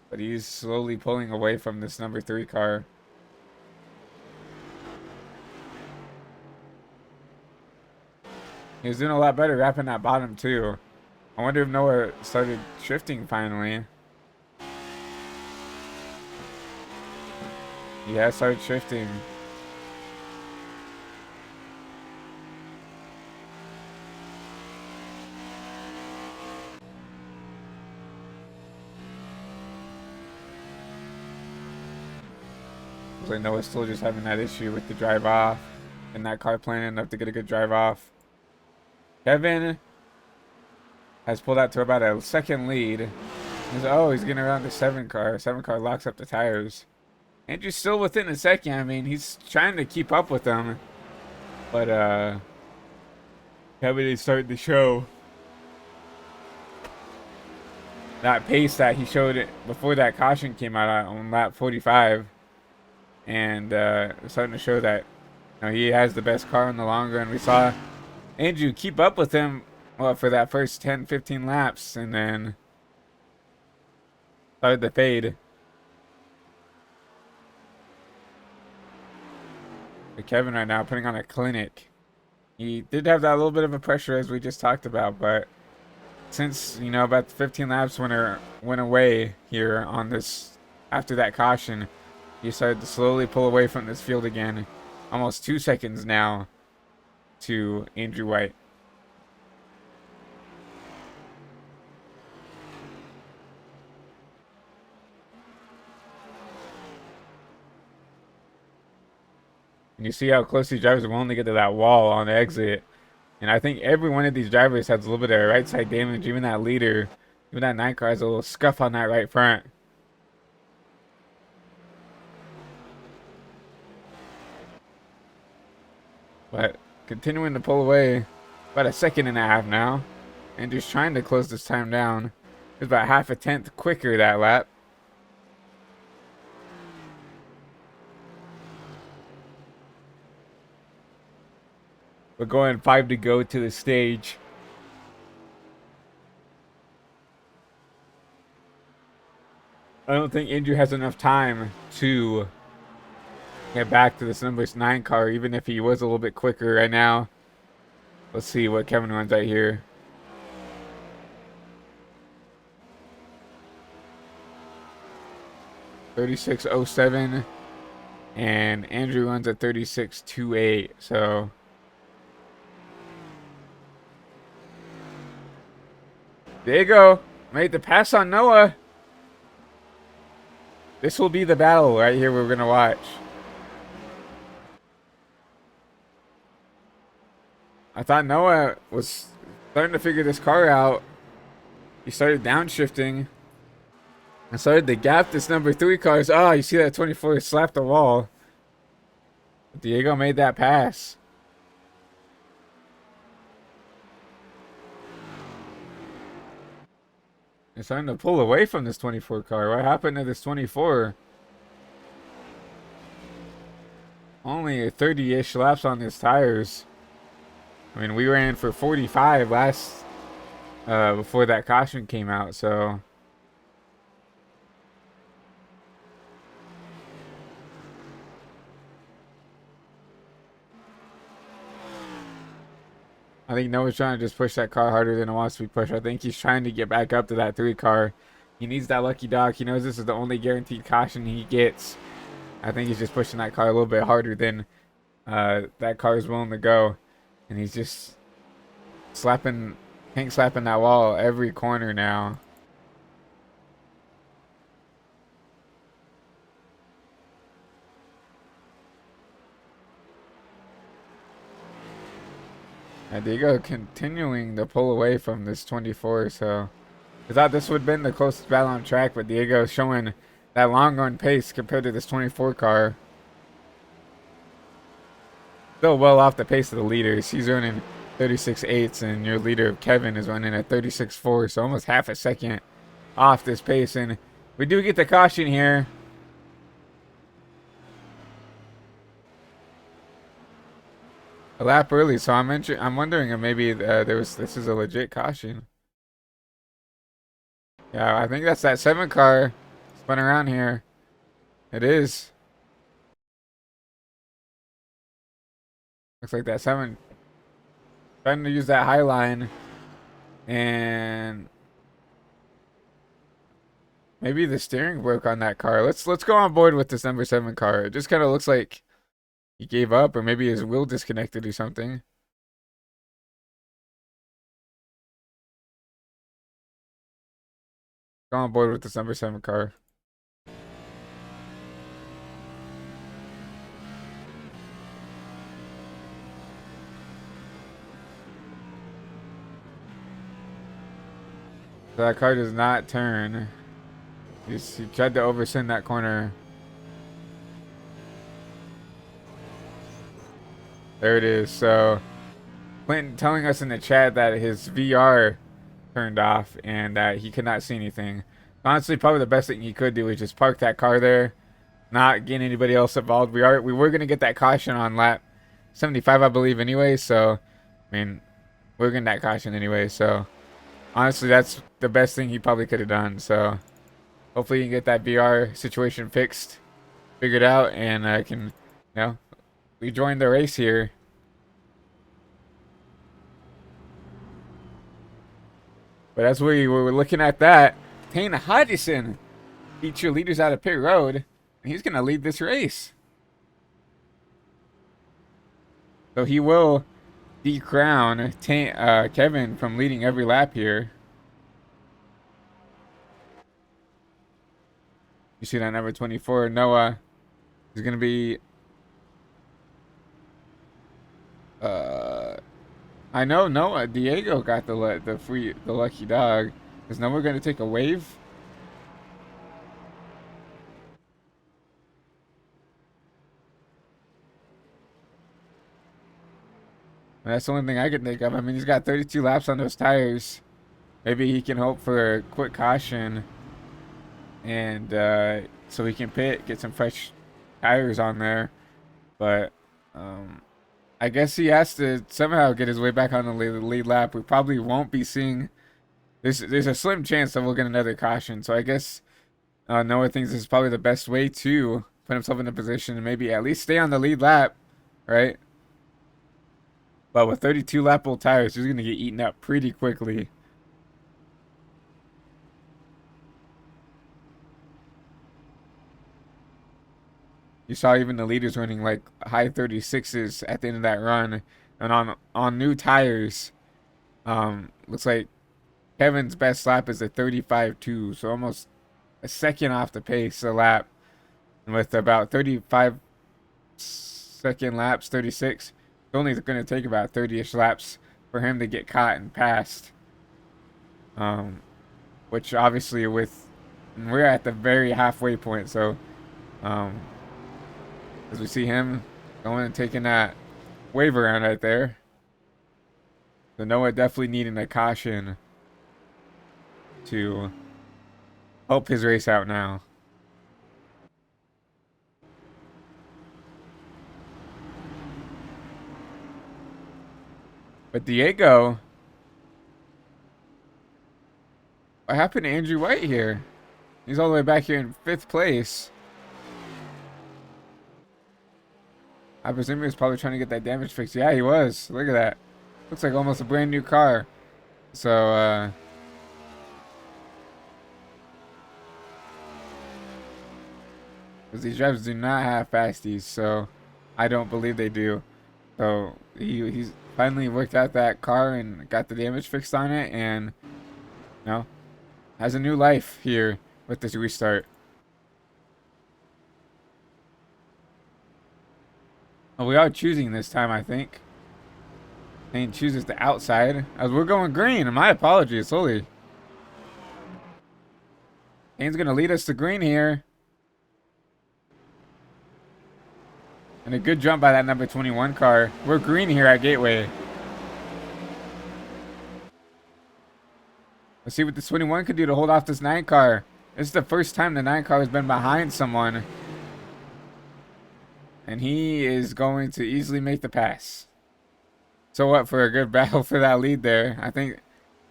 S1: But he's slowly pulling away from this number 3 car. He was doing a lot better wrapping that bottom too. I wonder if Noah started shifting finally. Yeah, started shifting. Looks like Noah's still just having that issue with the drive off, and that car planning enough to get a good drive off. Kevin has pulled out to about a second lead. He's getting around the 7 car. 7 car locks up the tires. Andrew's still within a second. I mean, he's trying to keep up with them. But, Kevin is starting to show that pace that he showed it before that caution came out on lap 45. And, starting to show that, he has the best car in the long run. We saw Andrew keep up with him, for that first 10, 15 laps. And then started to fade. But Kevin right now putting on a clinic. He did have that little bit of a pressure as we just talked about, but since, about 15 laps went away here on this, after that caution, he started to slowly pull away from this field again. Almost 2 seconds now to Andrew White. And you see how close these drivers are willing to get to that wall on the exit. And I think every one of these drivers has a little bit of right side damage. Even that leader, even that 9 car has a little scuff on that right front. But continuing to pull away, about a second and a half now. And just trying to close this time down. It's about half a tenth quicker that lap. We're going 5 to go to the stage. I don't think Andrew has enough time to get back to this number 9 car, even if he was a little bit quicker right now. Let's see what Kevin runs out here. .36.07, and Andrew runs at 36.28. So Diego made the pass on Noah. This will be the battle right here we're going to watch. I thought Noah was starting to figure this car out. He started downshifting. I started to gap this number 3 cars. Oh, you see that 24 slapped the wall. Diego made that pass. It's starting to pull away from this 24 car. What happened to this 24? Only 30-ish laps on his tires. I mean, we ran for 45 last before that caution came out, so I think Noah's trying to just push that car harder than it wants to be pushed. I think he's trying to get back up to that 3 car. He needs that lucky dog. He knows this is the only guaranteed caution he gets. I think he's just pushing that car a little bit harder than that car is willing to go. And he's just pink slapping that wall every corner now. And Diego continuing to pull away from this 24, so I thought this would have been the closest battle on track, but Diego showing that long run pace compared to this 24 car. Still well off the pace of the leaders. He's running 36.8s, and your leader Kevin is running at 36.4, so almost half a second off this pace. And we do get the caution here. A lap early, so I'm wondering if maybe this is a legit caution. Yeah, I think that's that 7 car spun around here. It is. Looks like that 7 trying to use that high line, and maybe the steering broke on that car. Let's go on board with this number 7 car. It just kind of looks like he gave up, or maybe his wheel disconnected or something. Go on board with this number 7 car. So that car does not turn. He tried to oversend that corner. There it is. So Clinton telling us in the chat that his VR turned off and that he could not see anything. Honestly, probably the best thing he could do is just park that car there, not get anybody else involved. We were gonna get that caution on lap 75, I believe, anyway. So, I mean, we're getting that caution anyway. So, honestly, that's the best thing he probably could have done. So, hopefully, he can get that VR situation figured out, and can, rejoin the race here. But as we were looking at that, Tane Hodgson beat your leaders out of pit road, and he's going to lead this race. So he will decrown Kevin from leading every lap here. You see that number 24, Noah, is going to be... I know Noah, Diego got the lucky dog. Is Noah going to take a wave? And that's the only thing I can think of. I mean, he's got 32 laps on those tires. Maybe he can hope for a quick caution, and so he can pit, get some fresh tires on there. But I guess he has to somehow get his way back on the lead lap. We probably won't be seeing. There's a slim chance that we'll get another caution. So I guess Noah thinks this is probably the best way to put himself in a position and maybe at least stay on the lead lap, right? But with 32 lap old tires, he's gonna get eaten up pretty quickly. You saw even the leaders running like high 36s at the end of that run, and on new tires. Looks like Kevin's best lap is a 35.2, so almost a second off the pace a lap. And with about 35-second laps, 36, it's only going to take about 30-ish laps for him to get caught and passed. Which obviously we're at the very halfway point, so as we see him going and taking that wave around right there. So Noah definitely needing a caution to help his race out now. But Diego, what happened to Andrew White here? He's all the way back here in 5th place. I presume he was probably trying to get that damage fixed. Yeah, he was. Look at that. Looks like almost a brand new car. So, because these drivers do not have fasties, so I don't believe they do. So he's finally worked out that car and got the damage fixed on it, and has a new life here with this restart. Oh, we are choosing this time, I think. And chooses the outside. As we're going green, and my apologies, Sully. Kane's gonna lead us to green here. And a good jump by that number 21 car. We're green here at Gateway. Let's see what this 21 could do to hold off this 9 car. This is the first time the 9 car has been behind someone. And he is going to easily make the pass. So what for a good battle for that lead there. I think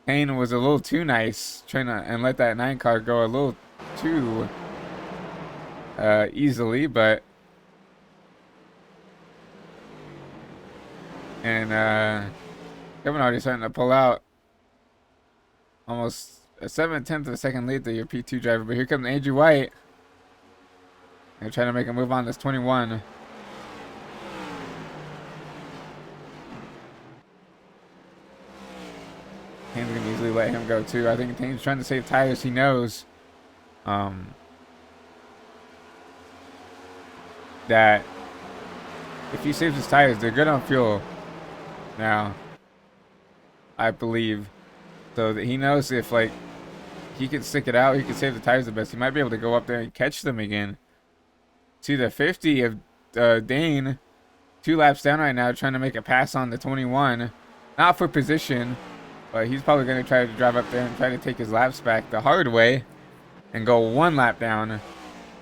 S1: Kane was a little too nice trying to and let that 9 car go a little too easily, but Kevin already starting to pull out almost a 7/10 of a second lead to your P2 driver. But here comes Andrew White. They're trying to make a move on this 21. Tane's gonna easily let him go too. I think Tane's trying to save tires. He knows that if he saves his tires, they're good on fuel now, I believe. So that he knows if like he can stick it out. He can save the tires the best. He might be able to go up there and catch them again. See the 50 of Dane, 2 laps down right now, trying to make a pass on the 21. Not for position, but he's probably going to try to drive up there and try to take his laps back the hard way and go 1 lap down.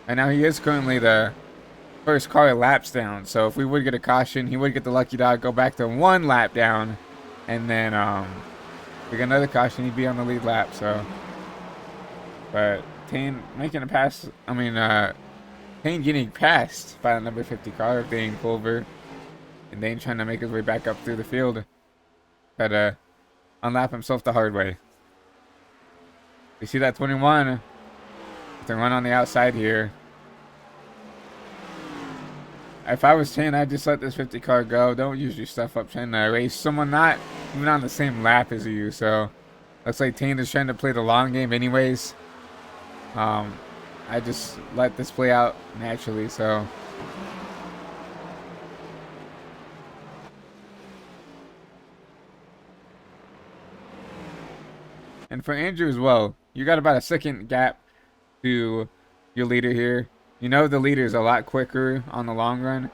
S1: And now he is currently the first car laps down. So if we would get a caution, he would get the lucky dog, go back to 1 lap down, and then we get another caution, he'd be on the lead lap. So, but Tane making a pass. I mean, Tane getting passed by the number 50 car of Dane Culver, and Dane trying to make his way back up through the field. Try to unlap himself the hard way. You see that 21? To run on the outside here. If I was Tane, I'd just let this 50 car go. Don't use your stuff up trying to race someone not even on the same lap as you. So looks like Tane is trying to play the long game anyways. I just let this play out naturally. So and for Andrew as well, you got about a second gap to your leader here. You know the leader is a lot quicker on the long run,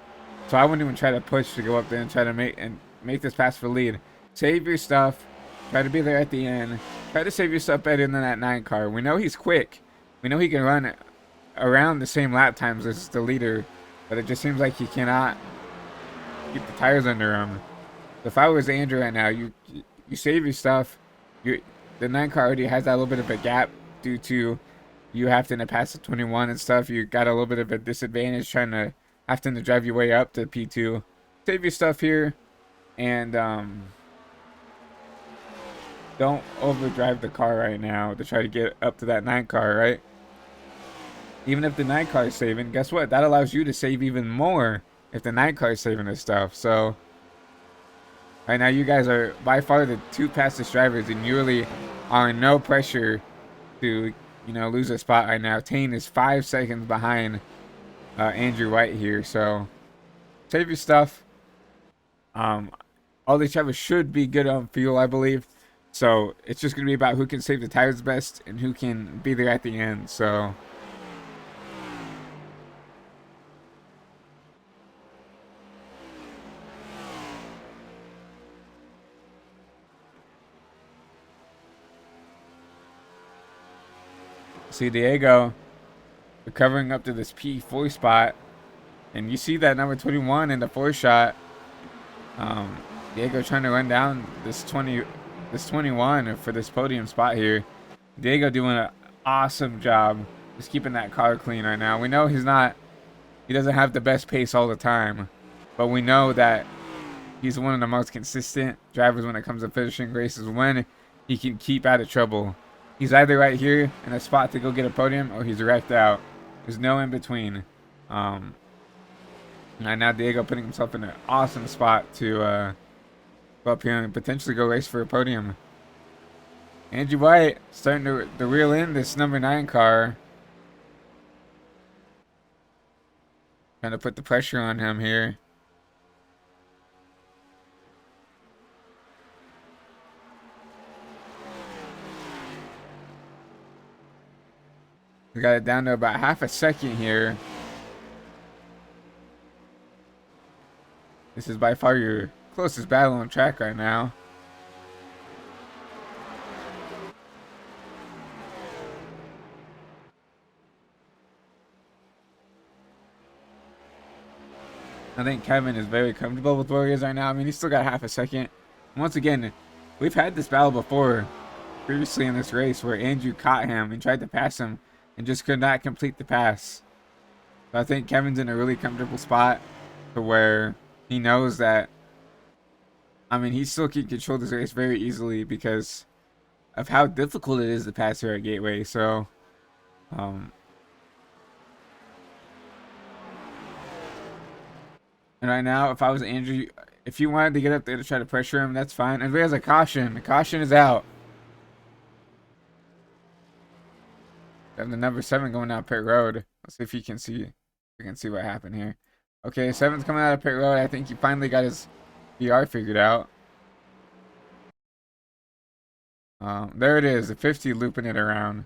S1: so I wouldn't even try to push to go up there and try to make this pass for lead. Save your stuff. Try to be there at the end. Try to save your stuff better than that 9 car. We know he's quick. We know he can run around the same lap times as the leader, but it just seems like he cannot keep the tires under him. If I was Andrew right now, you save your stuff. The 9 car already has that little bit of a gap due to you having to pass the 21 and stuff. You got a little bit of a disadvantage having to drive your way up to P2. Save your stuff here, and don't overdrive the car right now to try to get up to that 9 car, right? Even if the 9 car is saving, guess what? That allows you to save even more if the 9 car is saving this stuff. So right now you guys are by far the 2 fastest drivers, and you really are in no pressure to lose a spot right now. Tane is 5 seconds behind Andrew White here, so save your stuff. All these drivers should be good on fuel, I believe. So it's just going to be about who can save the tires best and who can be there at the end. So see Diego recovering up to this P4 spot, and you see that number 21 in the 4 shot. Diego trying to run down this 21 for this podium spot here. Diego doing an awesome job just keeping that car clean right now. We know he doesn't have the best pace all the time, but we know that he's one of the most consistent drivers when it comes to finishing races when he can keep out of trouble. He's either right here in a spot to go get a podium, or he's wrecked out. There's no in between. And now Diego putting himself in an awesome spot to go up here and potentially go race for a podium. Andrew White starting to reel in this number 9 car. Trying to put the pressure on him here. We got it down to about half a second here. This is by far your closest battle on track right now. I think Kevin is very comfortable with where he is right now. I mean, he's still got half a second. Once again, we've had this battle before previously in this race where Andrew caught him and tried to pass him and just could not complete the pass. So I think Kevin's in a really comfortable spot to where he knows that, I mean, he still can control this race very easily because of how difficult it is to pass here at Gateway. So, and right now, if I was Andrew, if you wanted to get up there to try to pressure him, that's fine. And if he has a caution, the caution is out. And the number 7 going out pit road. Let's see if you can see. We can see what happened here. Okay, 7's coming out of pit road. I think he finally got his PR figured out. There it is, the 50 looping it around.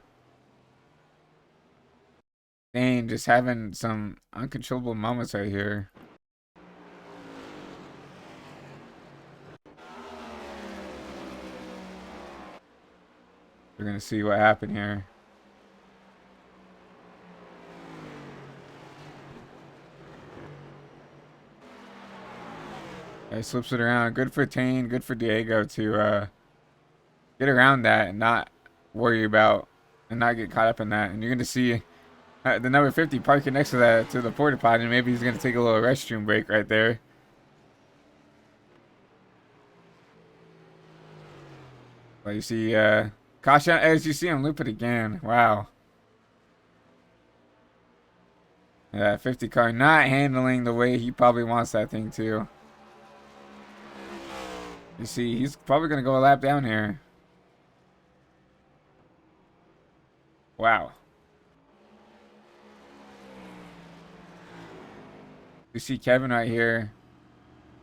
S1: Dane just having some uncontrollable moments right here. We're gonna see what happened here. He slips it around. Good for Tane. Good for Diego to get around that and not worry about and not get caught up in that. And you're gonna see the number 50 parking next to the porta potty, and maybe he's gonna take a little restroom break right there. But you see, caution as you see him loop it again. Wow. Yeah, 50 car not handling the way he probably wants that thing to. You see, he's probably gonna go a lap down here. Wow. You see Kevin right here.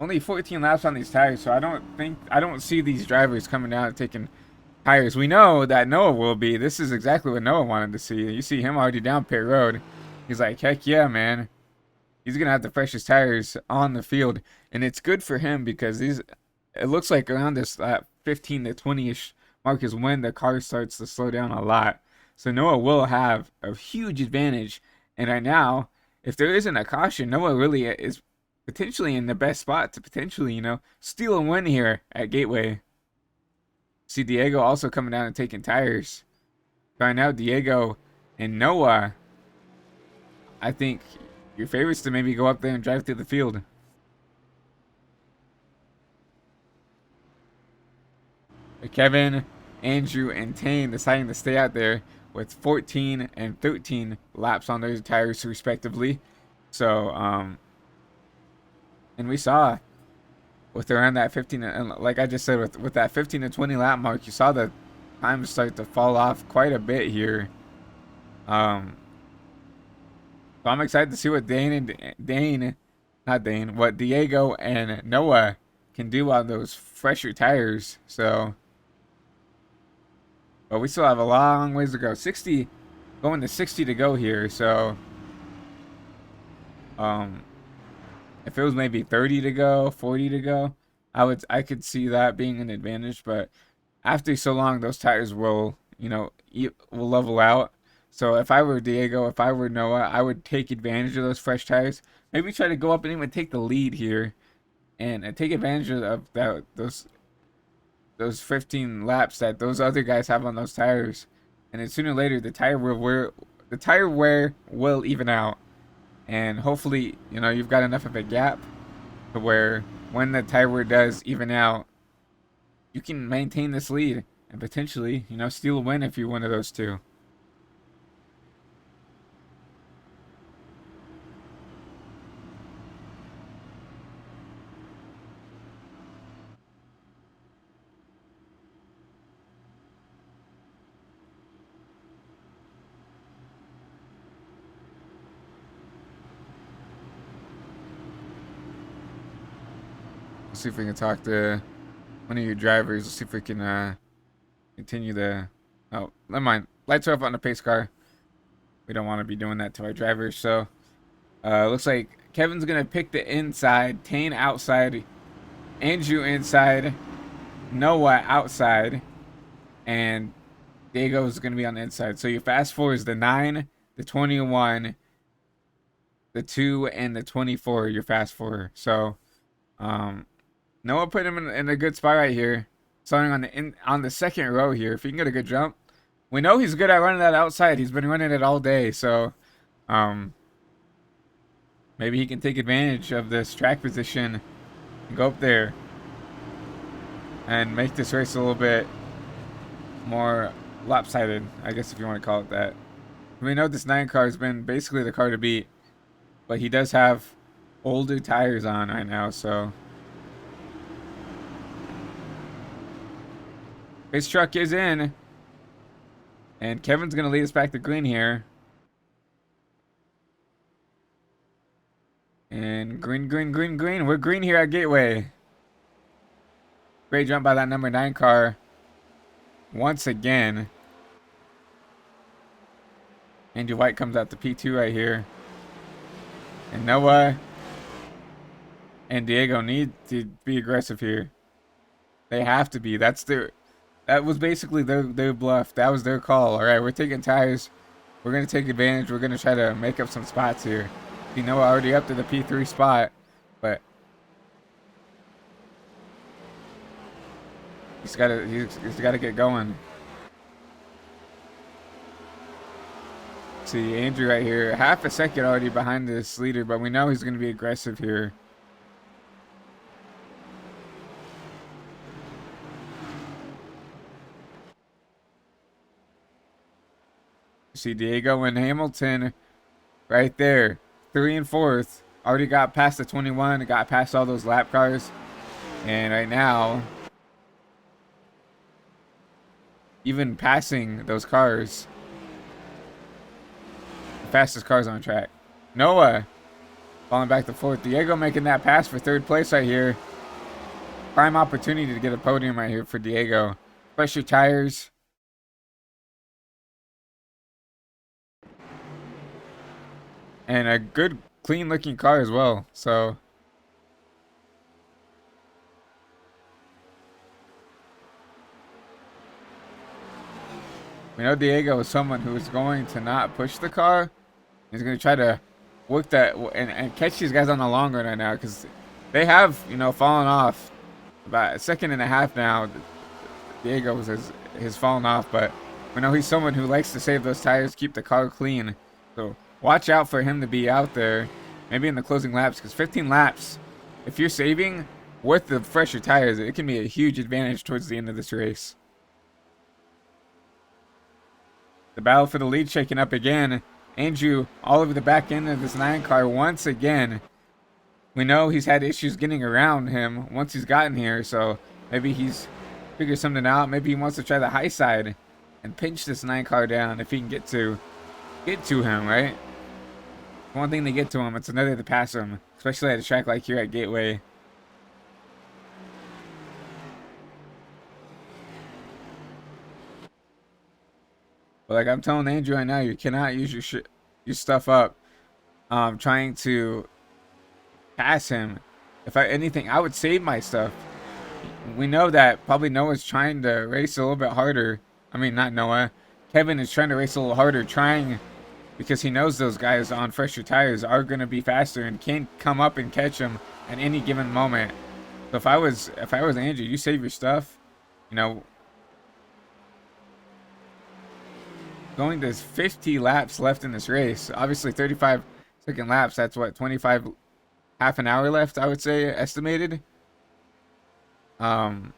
S1: Only 14 laps on these tires, so I don't see these drivers coming down and taking tires. We know that Noah will be. This is exactly what Noah wanted to see. You see him already down pit road. He's like, heck yeah, man. He's gonna have the freshest tires on the field, and it's good for him because it looks like around this 15 to 20ish mark is when the car starts to slow down a lot. So Noah will have a huge advantage, and right now, if there isn't a caution, Noah really is potentially in the best spot to potentially, steal a win here at Gateway. See Diego also coming down and taking tires. Right now, Diego and Noah, I think your favorites to maybe go up there and drive through the field. Kevin, Andrew, and Tane deciding to stay out there with 14 and 13 laps on their tires respectively. So, and we saw with around that 15, and like I just said, with that 15 to 20 lap mark, you saw the time start to fall off quite a bit here. So I'm excited to see what what Diego and Noah can do on those fresher tires. So, but we still have a long ways to go. 60, going to 60 to go here. So, if it was maybe 30 to go, 40 to go, I could see that being an advantage. But after so long, those tires will, will level out. So if I were Diego, if I were Noah, I would take advantage of those fresh tires. Maybe try to go up and even take the lead here, and take advantage of those 15 laps that those other guys have on those tires. And then sooner or later, the tire wear will even out. And hopefully, you've got enough of a gap to where when the tire wear does even out, you can maintain this lead and potentially, steal a win if you're one of those two. Let's see if we can talk to one of your drivers. Let's see if we can continue the... Oh, never mind. Lights are up on the pace car. We don't want to be doing that to our drivers. So, looks like Kevin's going to pick the inside. Tane outside. Andrew inside. Noah outside. And Diego is going to be on the inside. So your fast four is the 9, the 21, the 2, and the 24. Your fast four. So, Noah put him in a good spot right here, starting on the second row here. If he can get a good jump, we know he's good at running that outside. He's been running it all day, so maybe he can take advantage of this track position and go up there and make this race a little bit more lopsided, I guess if you want to call it that. We know this 9 car has been basically the car to beat, but he does have older tires on right now, so. His truck is in. And Kevin's going to lead us back to green here. And green, green, green, green. We're green here at Gateway. Great jump by that number 9 car. Once again. Andrew White comes out to P2 right here. And Noah and Diego need to be aggressive here. They have to be. That was basically their bluff. That was their call. All right, we're taking tires. We're going to take advantage. We're going to try to make up some spots here. You know, already up to the P3 spot, but he's got to get going. See, Andrew right here, half a second already behind this leader, but we know he's going to be aggressive here. See, Diego and Hamilton right there, 3 and 4th. Already got past the 21, got past all those lap cars. And right now, even passing those cars, the fastest cars on track. Noah falling back to 4th. Diego making that pass for 3rd place right here. Prime opportunity to get a podium right here for Diego. Pressure tires. And a good, clean looking car as well. So we know Diego is someone who is going to not push the car. He's going to try to work that and catch these guys on the long run right now, because they have, you know, fallen off. About a second and a half now, Diego has fallen off, but we know he's someone who likes to save those tires, keep the car clean. So watch out for him to be out there, maybe in the closing laps, because 15 laps, if you're saving with the fresher tires, it can be a huge advantage towards the end of this race. The battle for the lead shaking up again. Andrew all over the back end of this 9 car once again. We know he's had issues getting around him once he's gotten here, so maybe he's figured something out. Maybe he wants to try the high side and pinch this 9 car down if he can get to him, right? One thing to get to him, it's another to pass him, especially at a track like here at Gateway. But like I'm telling Andrew right now, you cannot use your stuff up trying to pass him. If anything, I would save my stuff. We know that probably Noah's trying to race a little bit harder. I mean, not Noah. Kevin is trying to race a little harder, because he knows those guys on fresher tires are going to be faster and can come up and catch him at any given moment. So if I was Andrew, you save your stuff. You know, going to 50 laps left in this race. Obviously 35-second laps. That's what, 25, half an hour left, I would say, estimated. Not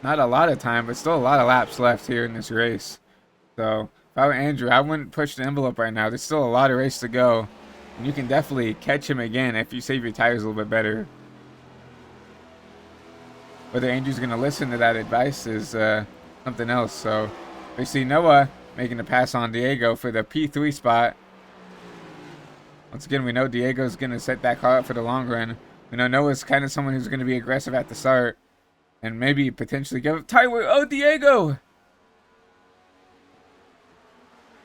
S1: a lot of time, but still a lot of laps left here in this race. So if I were Andrew, I wouldn't push the envelope right now. There's still a lot of race to go, and you can definitely catch him again if you save your tires a little bit better. Whether Andrew's going to listen to that advice is something else. So we see Noah making a pass on Diego for the P3 spot. Once again, we know Diego's going to set that car up for the long run. We know Noah's kind of someone who's going to be aggressive at the start and maybe potentially give Tyler. Oh, Diego!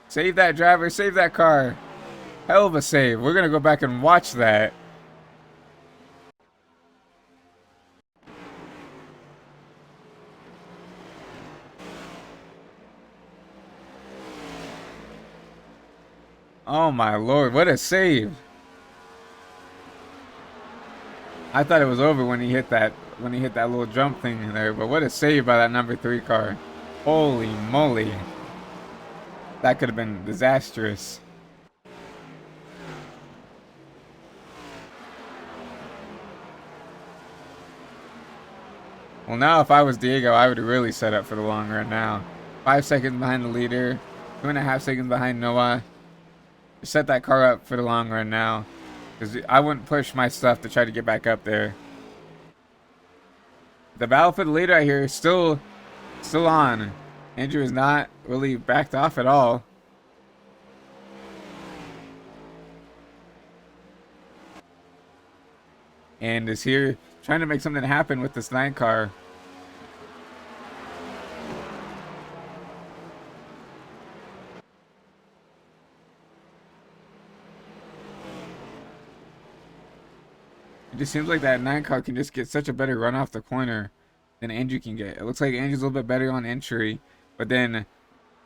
S1: Save that driver, save that car. Hell of a save. We're going to go back and watch that. Oh my lord, what a save. I thought it was over when he hit that little jump thing in there, but what a save by that number 3 car. Holy moly. That could have been disastrous. Well, now if I was Diego, I would really set up for the long run now. 5 seconds behind the leader, 2.5 seconds behind Noah. Set that car up for the long run now, because I wouldn't push my stuff to try to get back up there. The battle for the lead right here is still on. Andrew is not really backed off at all. And is here trying to make something happen with this 9 car. just seems like that 9 car can just get such a better run off the corner than Andrew can get. It looks like Andrew's a little bit better on entry, but then,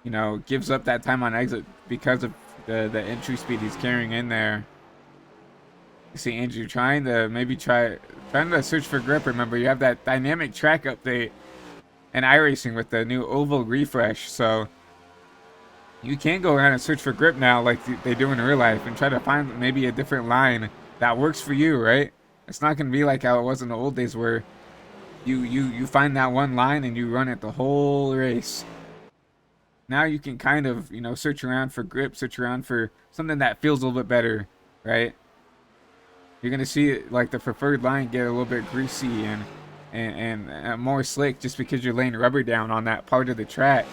S1: you know, gives up that time on exit because of the entry speed he's carrying in there. You see Andrew trying to search for grip. Remember, you have that dynamic track update and iRacing with the new oval refresh, so you can go around and search for grip now like they do in real life and try to find maybe a different line that works for you, right? It's not going to be like how it was in the old days where you find that one line and you run it the whole race. Now you can kind of, you know, search around for grip, search around for something that feels a little bit better, right? You're going to see it, like the preferred line get a little bit greasy and more slick just because you're laying rubber down on that part of the track.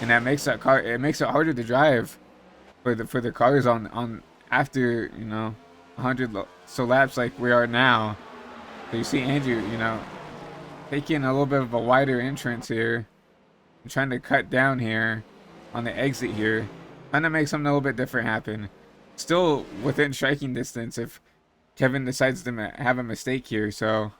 S1: And that makes it harder to drive for the cars on after, you know, 100 so laps like we are now. So you see Andrew, you know, taking a little bit of a wider entrance here and trying to cut down here on the exit here, trying to make something a little bit different happen. Still within striking distance if Kevin decides to have a mistake here. So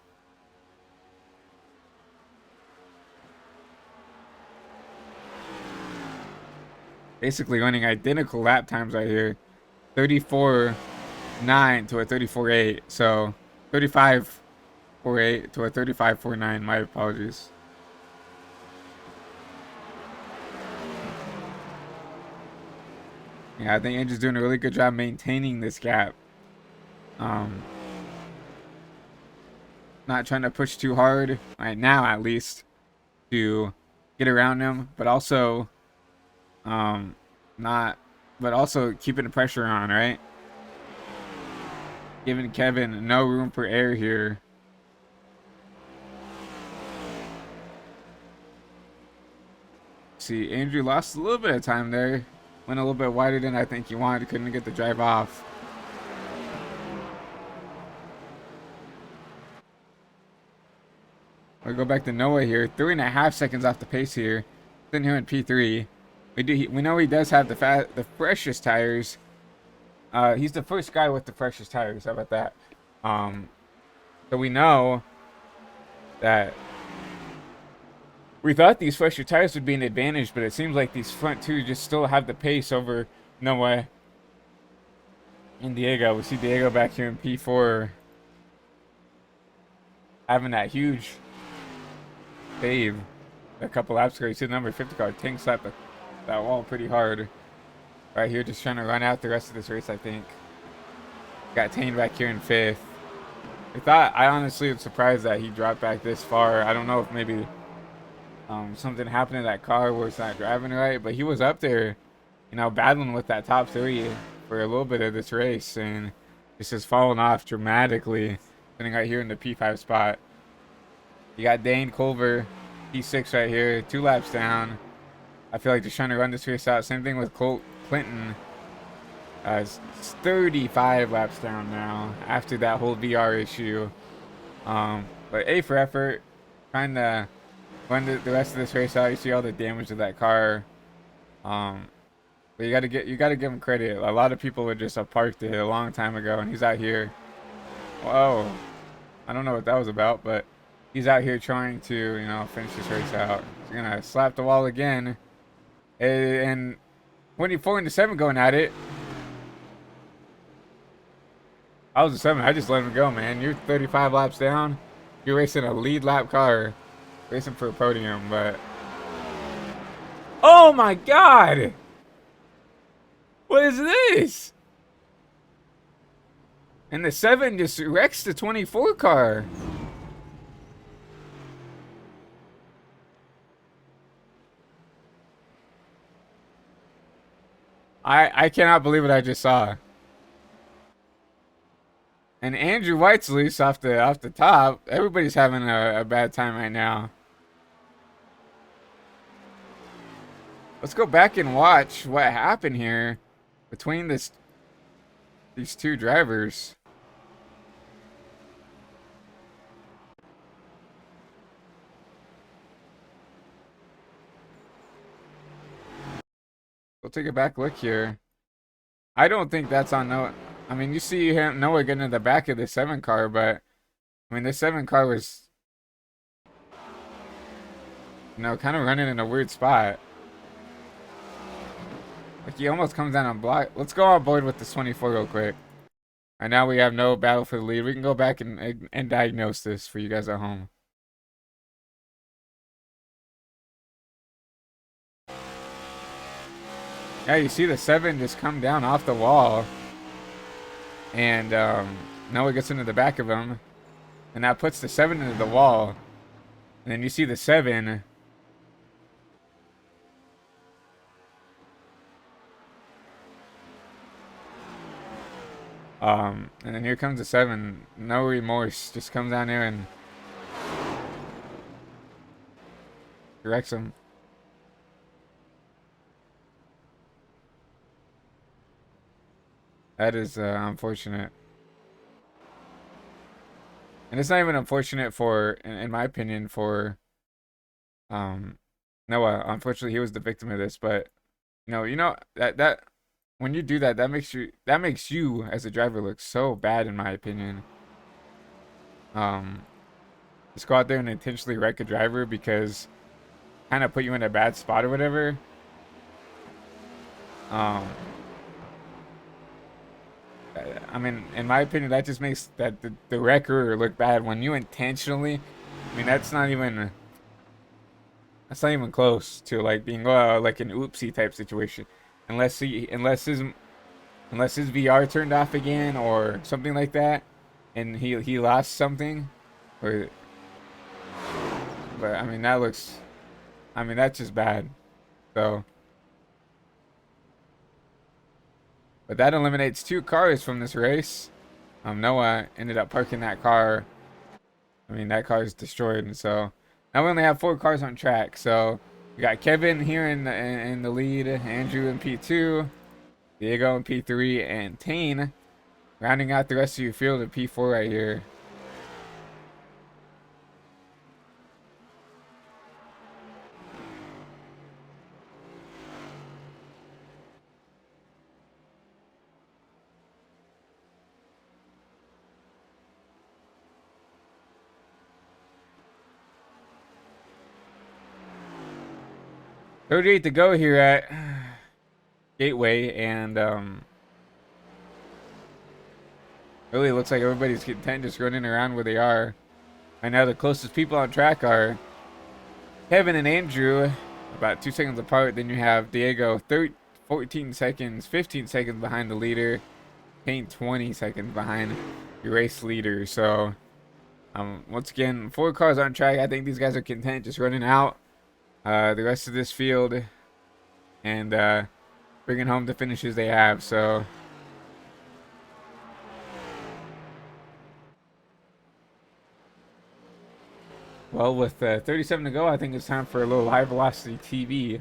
S1: basically running identical lap times right here, 34.9 to a 34.8. So 35.48 to a 35.49. My apologies. Yeah, I think Andrew's doing a really good job maintaining this gap. Not trying to push too hard right now, at least, to get around him, but also keeping the pressure on, right? Giving Kevin no room for error here. See, Andrew lost a little bit of time there. Went a little bit wider than I think he wanted. Couldn't get the drive off. We'll go back to Noah here. 3.5 seconds off the pace here. Sitting here in P3. We know he does have the freshest tires. He's the first guy with the freshest tires. How about that? So we know that we thought these fresher tires would be an advantage, but it seems like these front two just still have the pace over Noah and Diego. We see Diego back here in P4 having that huge save a couple laps ago. You see the number 50 car tank slap that wall pretty hard. Right here, just trying to run out the rest of this race, I think. Got Tane back here in 5th. I honestly was surprised that he dropped back this far. I don't know if maybe something happened to that car where it's not driving right, but he was up there, you know, battling with that top 3 for a little bit of this race, and just has fallen off dramatically, sitting right here in the P5 spot. You got Dane Culver, P6 right here, 2 laps down. I feel like just trying to run this race out. Same thing with Colt Clinton. It's 35 laps down now after that whole VR issue. But A for effort, trying to run the rest of this race out. You see all the damage to that car. But you gotta give him credit. A lot of people would just have parked it a long time ago, and he's out here. Whoa, I don't know what that was about, but he's out here trying to, you know, finish this race out. He's gonna slap the wall again, and 24 into 7 going at it. I was a 7. I just let him go, man. You're 35 laps down. You're racing a lead lap car, racing for a podium, but oh my God! What is this? And the 7 just wrecks the 24 car. I cannot believe what I just saw. And Andrew White's loose off the top. Everybody's having a bad time right now. Let's go back and watch what happened here between these 2 drivers. We'll take a back look here. I don't think that's on Noah. I mean, you see him Noah getting in the back of the 7 car, but I mean, the 7 car was, kind of running in a weird spot. Like, he almost comes down on block. Let's go on board with this 24 real quick. And now we have no battle for the lead. We can go back and diagnose this for you guys at home. Yeah, you see the 7 just come down off the wall. And Noah gets into the back of him. And that puts the 7 into the wall. And then you see the 7. And then here comes the 7. No remorse. Just comes down there and directs him. That is unfortunate. And it's not even unfortunate for, in my opinion, for Noah. Unfortunately, he was the victim of this. But that when you do that, that makes you as a driver look so bad, in my opinion. Just go out there and intentionally wreck a driver because kind of put you in a bad spot or whatever. I mean, in my opinion, that just makes the wrecker look bad when you intentionally. I mean, that's not even close to like being like an oopsie type situation, unless his VR turned off again or something like that, and he lost something, or but I mean that's just bad. So, but that eliminates 2 cars from this race. Noah ended up parking that car. I mean, that car is destroyed, and so now we only have 4 cars on track. So we got Kevin here in the lead, Andrew in P2, Diego in P3, and Tane rounding out the rest of your field in P4 right here. $38 to go here at Gateway, and really looks like everybody's content just running around where they are. Right now, the closest people on track are Kevin and Andrew, about 2 seconds apart. Then you have Diego 14 seconds, 15 seconds behind the leader. Payne 20 seconds behind your race leader. So, once again, 4 cars on track. I think these guys are content just running out the rest of this field and bringing home the finishes they have. So, well, with 37 to go, I think it's time for a little high velocity TV.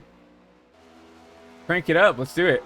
S1: Crank it up. Let's do it.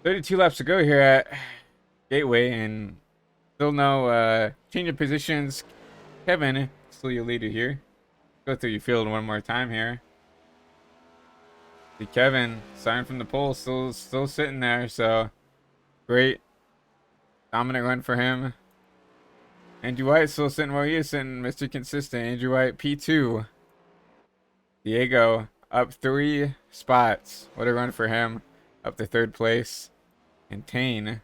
S1: 32 laps to go here at Gateway, and still no change of positions. Kevin, still your leader here. Go through your field one more time here. See Kevin starting from the pole, still sitting there. So great, dominant run for him. Andrew White still sitting where he is sitting, Mr. Consistent. Andrew White P2. Diego up 3 spots. What a run for him, up to 3rd place. And Tane,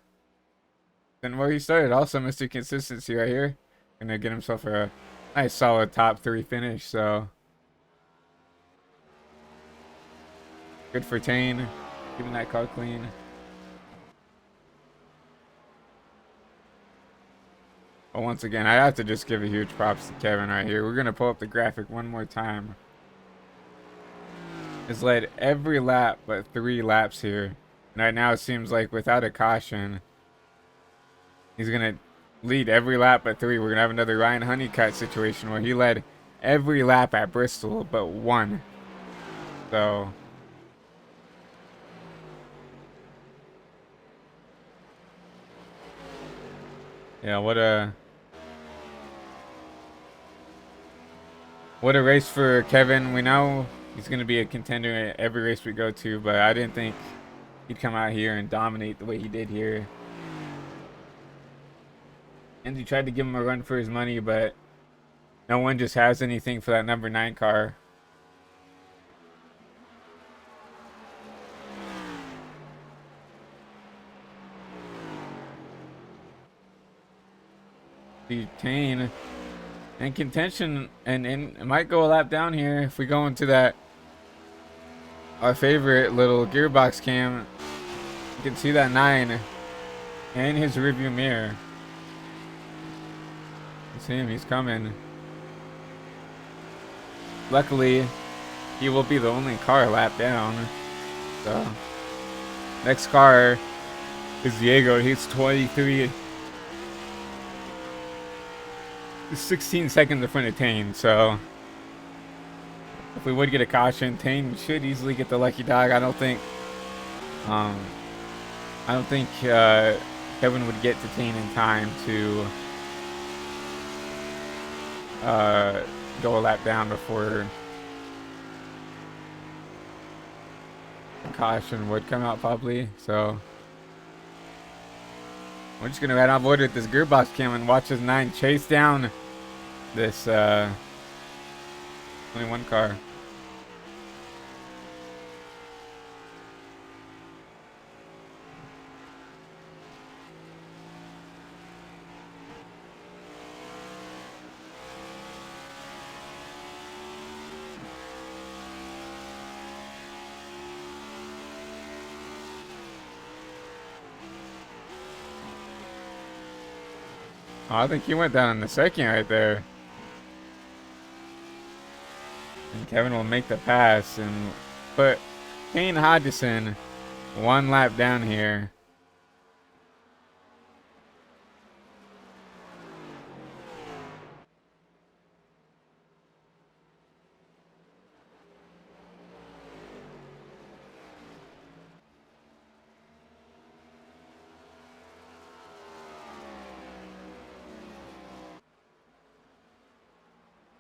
S1: and where he started, also Mr. Consistency right here. Gonna get himself a nice solid top 3 finish, so good for Tane, keeping that car clean. But once again, I have to just give a huge props to Kevin right here. We're gonna pull up the graphic one more time. Has led every lap but 3 laps here. And right now it seems like without a caution, he's going to lead every lap but 3. We're going to have another Ryan Honeycutt situation where he led every lap at Bristol but 1. So yeah, what a race for Kevin. We know he's going to be a contender at every race we go to, but I didn't think he'd come out here and dominate the way he did here. And he tried to give him a run for his money, but no one just has anything for that number 9 car. Tane in contention, and it might go a lap down here if we go into that our favorite little gearbox cam. You can see that 9 in his rearview mirror. You see him, he's coming. Luckily, he will be the only car lap down. So next car is Diego. He's 23. He's 16 seconds in front of Tane. So if we would get a caution, Tane should easily get the lucky dog. I don't think Kevin would get to Tane in time to go a lap down before caution would come out probably. So we're just gonna ride on board with this gearbox cam and watch his 9 chase down this 21 car. Oh, I think he went down in the second right there. And Kevin will make the pass and put Kane Hodgson 1 lap down here.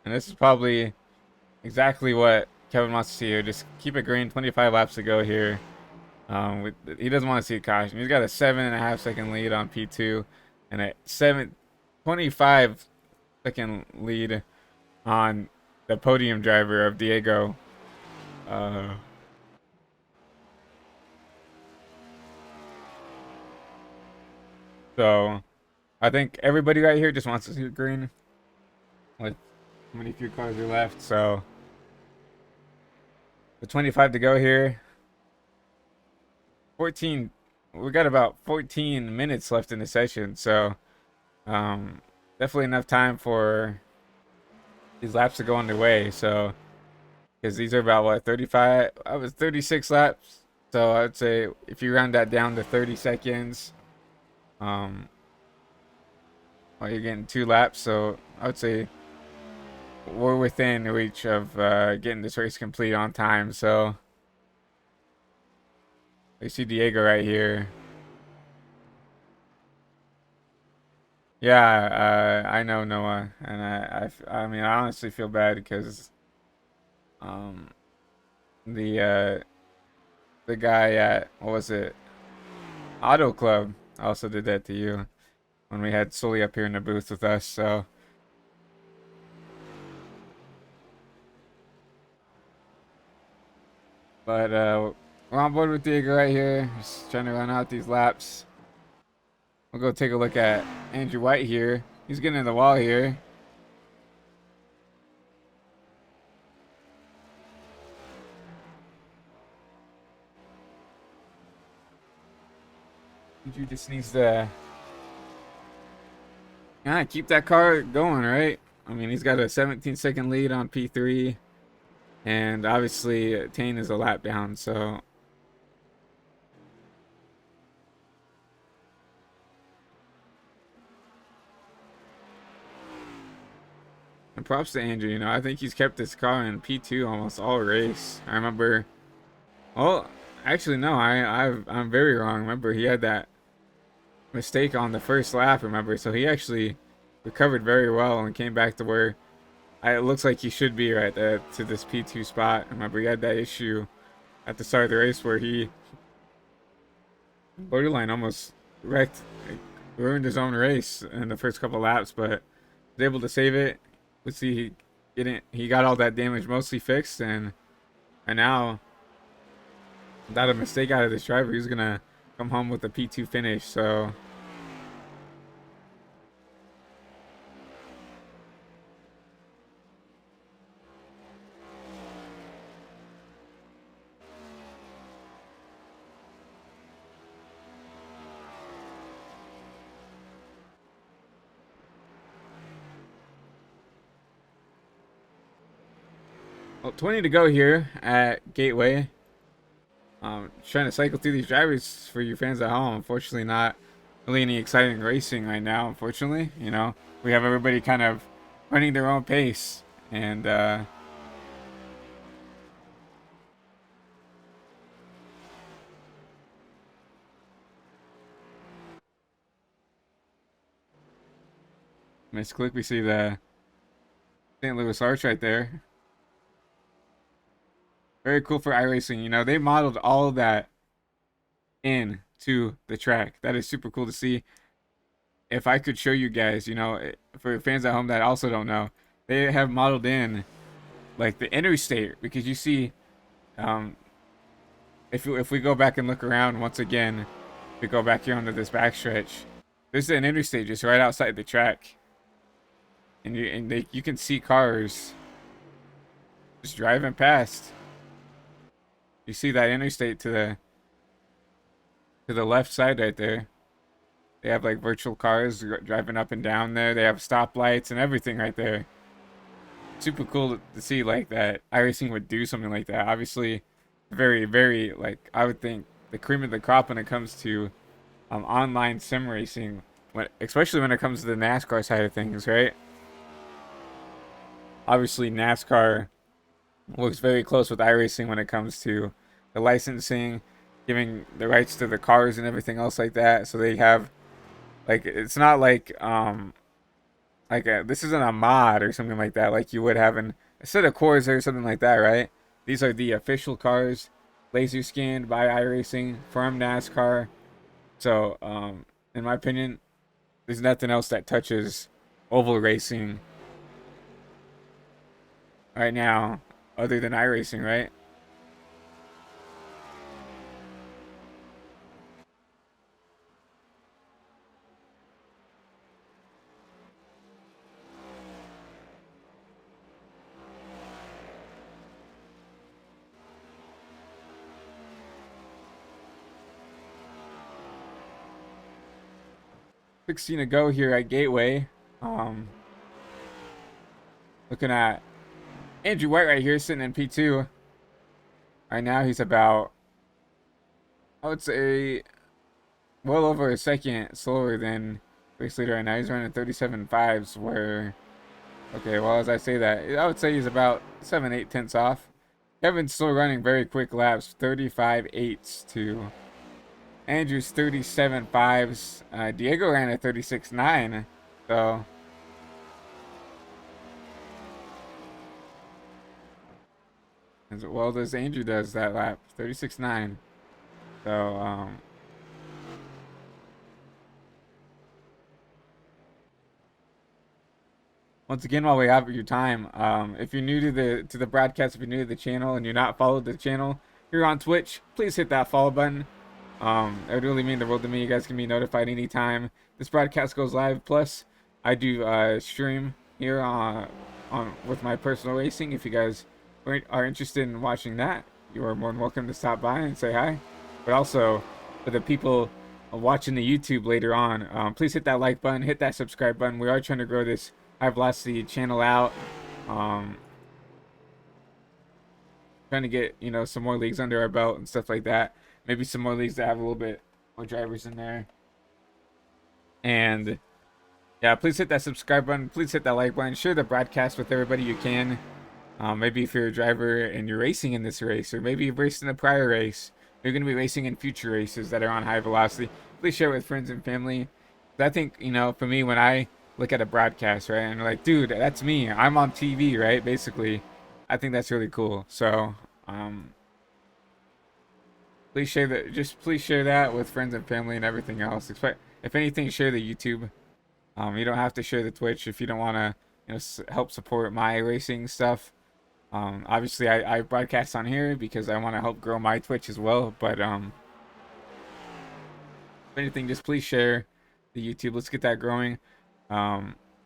S1: And this is probably exactly what Kevin wants to see here. Just keep it green. 25 laps to go here. He doesn't want to see a caution. He's got a 7.5 second lead on P2 and a 25 second lead on the podium driver of Diego. So I think everybody right here just wants to see it green with how many few cars are left. So the 25 to go here. 14. We got about 14 minutes left in the session, so definitely enough time for these laps to go underway. So because these are about what, 35? I was 36 laps, so I'd say if you round that down to 30 seconds, well, you're getting 2 laps. So I would say we're within reach of getting this race complete on time. So you see Diego right here. Yeah, I know Noah, and I mean, I honestly feel bad because um, the guy at what was it, Auto Club, also did that to you when we had Sully up here in the booth with us. So, but we're on board with Diego right here, just trying to run out these laps. We'll go take a look at Andrew White here. He's getting in the wall here. Andrew just needs to keep that car going, right? I mean, he's got a 17-second lead on P3, and obviously Tane is a lap down, so and props to Andrew. You know, I think he's kept this car in P2 almost all race. I remember. Oh, actually, no, I'm very wrong. Remember, he had that mistake on the first lap. Remember, so he actually recovered very well and came back to where it looks like he should be right there to this P2 spot. Remember, he had that issue at the start of the race where he borderline almost wrecked, like, ruined his own race in the first couple laps, but was able to save it. Let's see, he got all that damage mostly fixed, and now without a mistake out of this driver, he's gonna come home with a P2 finish. So well, 20 to go here at Gateway. Trying to cycle through these drivers for you fans at home. Unfortunately, not really any exciting racing right now. Unfortunately, you know, we have everybody kind of running their own pace, and Miss Click, we see the St. Louis Arch right there. Very cool for iRacing. You know, they modeled all of that into the track. That is super cool to see. If I could show you guys, you know, for fans at home that also don't know, they have modeled in like the interstate, because you see, um, if we go back and look around once again, we go back here onto this backstretch. There's an interstate just right outside the track, and you can see cars just driving past. You see that interstate to the left side right there. They have like virtual cars driving up and down there. They have stoplights and everything right there. Super cool to see like that iRacing would do something like that. Obviously, very, very, like, I would think the cream of the crop when it comes to online sim racing, especially when it comes to the NASCAR side of things, right? Obviously, NASCAR works very close with iRacing when it comes to the licensing, giving the rights to the cars and everything else like that. So they have, like, it's not like this isn't a mod or something like that, like you would have in a set of cores or something like that, right? These are the official cars, laser scanned by iRacing from NASCAR. So, in my opinion, there's nothing else that touches oval racing right now other than iRacing, right? 16 to go here at Gateway. Um, Looking at Andrew White right here sitting in P2. Right now he's about, I would say, well over a second slower than race leader right now. He's running 37.5s where, okay, well, as I say that, I would say he's about 7/8 off. Kevin's still running very quick laps, 35.8s to Andrew's 37.5s. Diego ran a 36.9. So as well as Andrew does that lap, 36.9. So once again, while we have your time, if you're new to the broadcast, if you're new to the channel and you're not followed the channel here on Twitch, please hit that follow button. It would really mean the world to me. You guys can be notified anytime this broadcast goes live. Plus, I do stream here on with my personal racing. If you guys are interested in watching that, you are more than welcome to stop by and say hi. But also, for the people watching the YouTube later on, please hit that like button, hit that subscribe button. We are trying to grow this high velocity channel out. Trying to get, you know, some more leagues under our belt and stuff like that. Maybe some more leagues that have a little bit more drivers in there. And yeah, please hit that subscribe button. Please hit that like button. Share the broadcast with everybody you can. Maybe if you're a driver and you're racing in this race, or maybe you've raced in a prior race, you're going to be racing in future races that are on high velocity. Please share it with friends and family. I think, you know, for me, when I look at a broadcast, right, and like, dude, that's me. I'm on TV, right? Basically, I think that's really cool. So, please share that. Just please share that with friends and family and everything else. If anything, share the YouTube. You don't have to share the Twitch if you don't want to, you know, help support my racing stuff. Obviously, I broadcast on here because I want to help grow my Twitch as well. But if anything, just please share the YouTube. Let's get that growing.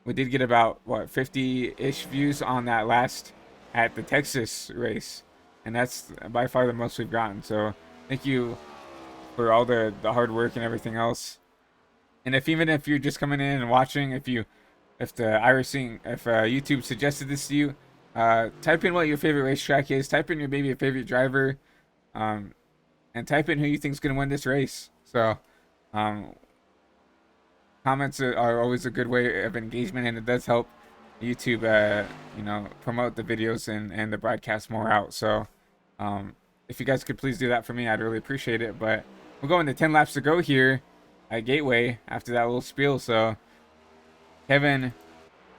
S1: We did get about what 50-ish views on that last at the Texas race, and that's by far the most we've gotten. So thank you for all the hard work and everything else. And even if you're just coming in and watching, if YouTube suggested this to you, type in what your favorite racetrack is. Type in maybe your favorite driver, and type in who you think is going to win this race. So, comments are always a good way of engagement, and it does help YouTube, you know, promote the videos and the broadcast more out. So, if you guys could please do that for me, I'd really appreciate it. But we're going to 10 laps to go here at Gateway after that little spiel. So, Kevin,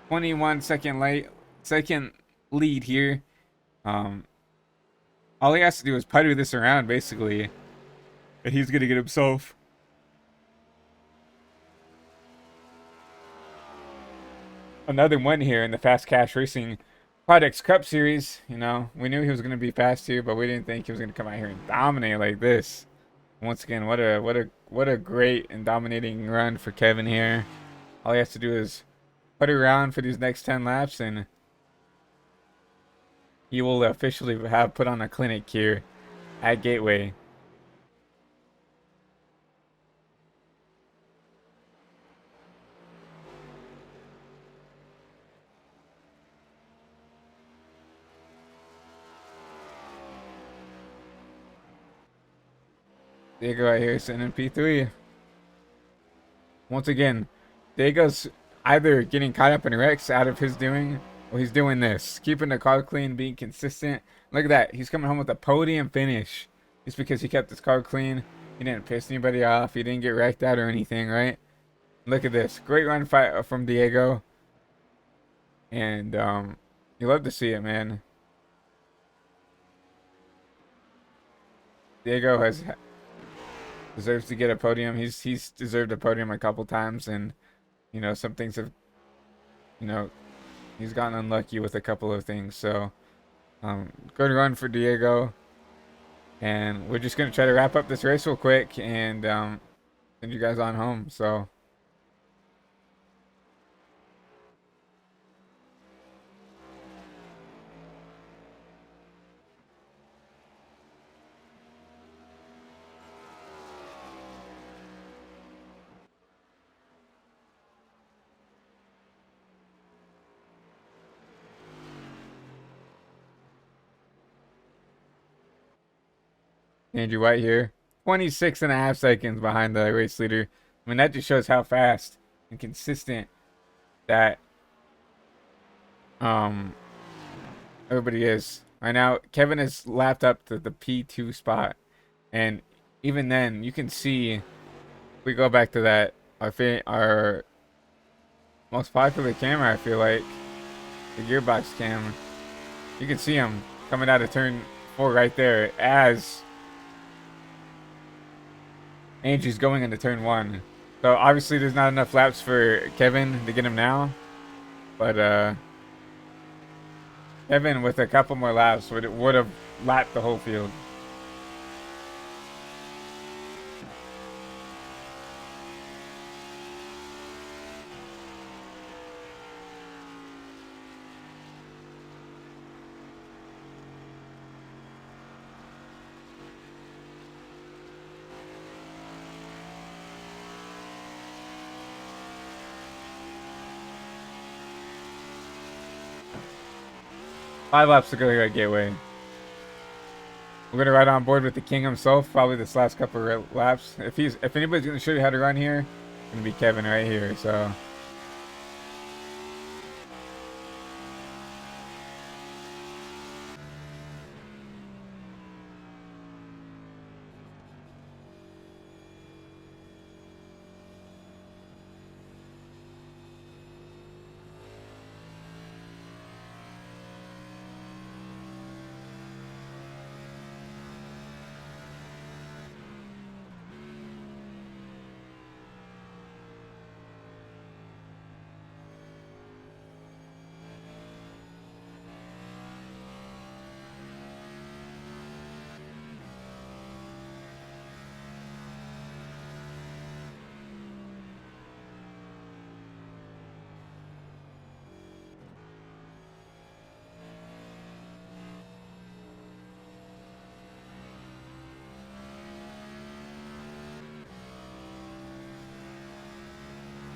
S1: 21 second lead here. All he has to do is putter this around, basically, and he's gonna get himself another one here in the Fast Cash Racing Products Cup Series. You know, we knew he was gonna be fast here, but we didn't think he was gonna come out here and dominate like this. Once again, what a great and dominating run for Kevin here. All he has to do is putter around for these next 10 laps, and he will officially have put on a clinic here at Gateway. Diego right here sitting in P3. Once again, Diego's either getting caught up in wrecks out of his doing, or he's doing this, keeping the car clean, being consistent. Look at that. He's coming home with a podium finish. Just because he kept his car clean. He didn't piss anybody off. He didn't get wrecked out or anything, right? Look at this. Great run fight from Diego. And you love to see it, man. Diego deserves to get a podium. He's deserved a podium a couple times, and you know, some things have, you know, he's gotten unlucky with a couple of things. So good run for Diego, and we're just gonna try to wrap up this race real quick and send you guys on home. So Andrew White here, 26.5 seconds behind the race leader. I mean, that just shows how fast and consistent that everybody is. Right now, Kevin has lapped up to the P2 spot, and even then, you can see, if we go back to that, our most popular camera, I feel like. The gearbox cam. You can see him coming out of turn 4 right there as Angie's going into turn 1. So obviously there's not enough laps for Kevin to get him now. But Kevin with a couple more laps would have lapped the whole field. Five laps to go here at Gateway. We're gonna ride on board with the king himself, probably this last couple of laps. If anybody's gonna show you how to run here, it's gonna be Kevin right here. So.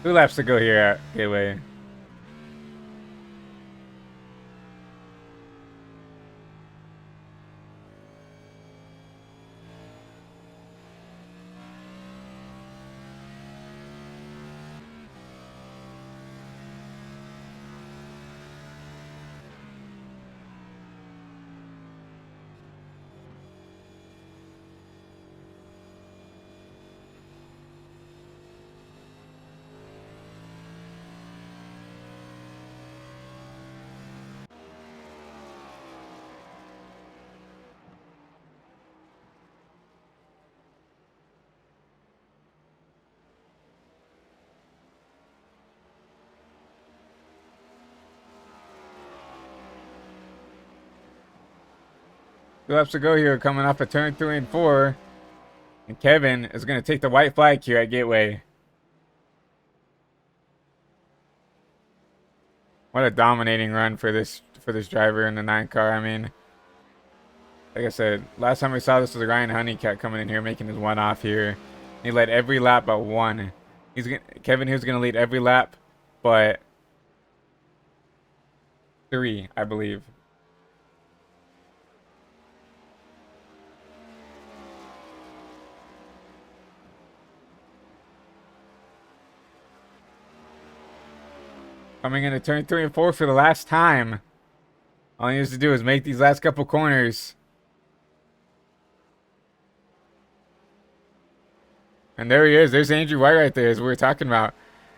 S1: Two laps to go here at Gateway. Two laps to go here, coming off of turn 3 and 4. And Kevin is going to take the white flag here at Gateway. What a dominating run for this driver in the 9 car. I mean, like I said, last time we saw this was Ryan Honeycutt coming in here making his one off here. He led every lap but one. Kevin here's going to lead every lap but 3, I believe. Coming into turn 3 and 4 for the last time. All he needs to do is make these last couple corners. And there he is. There's Andrew White right there, as we were talking about.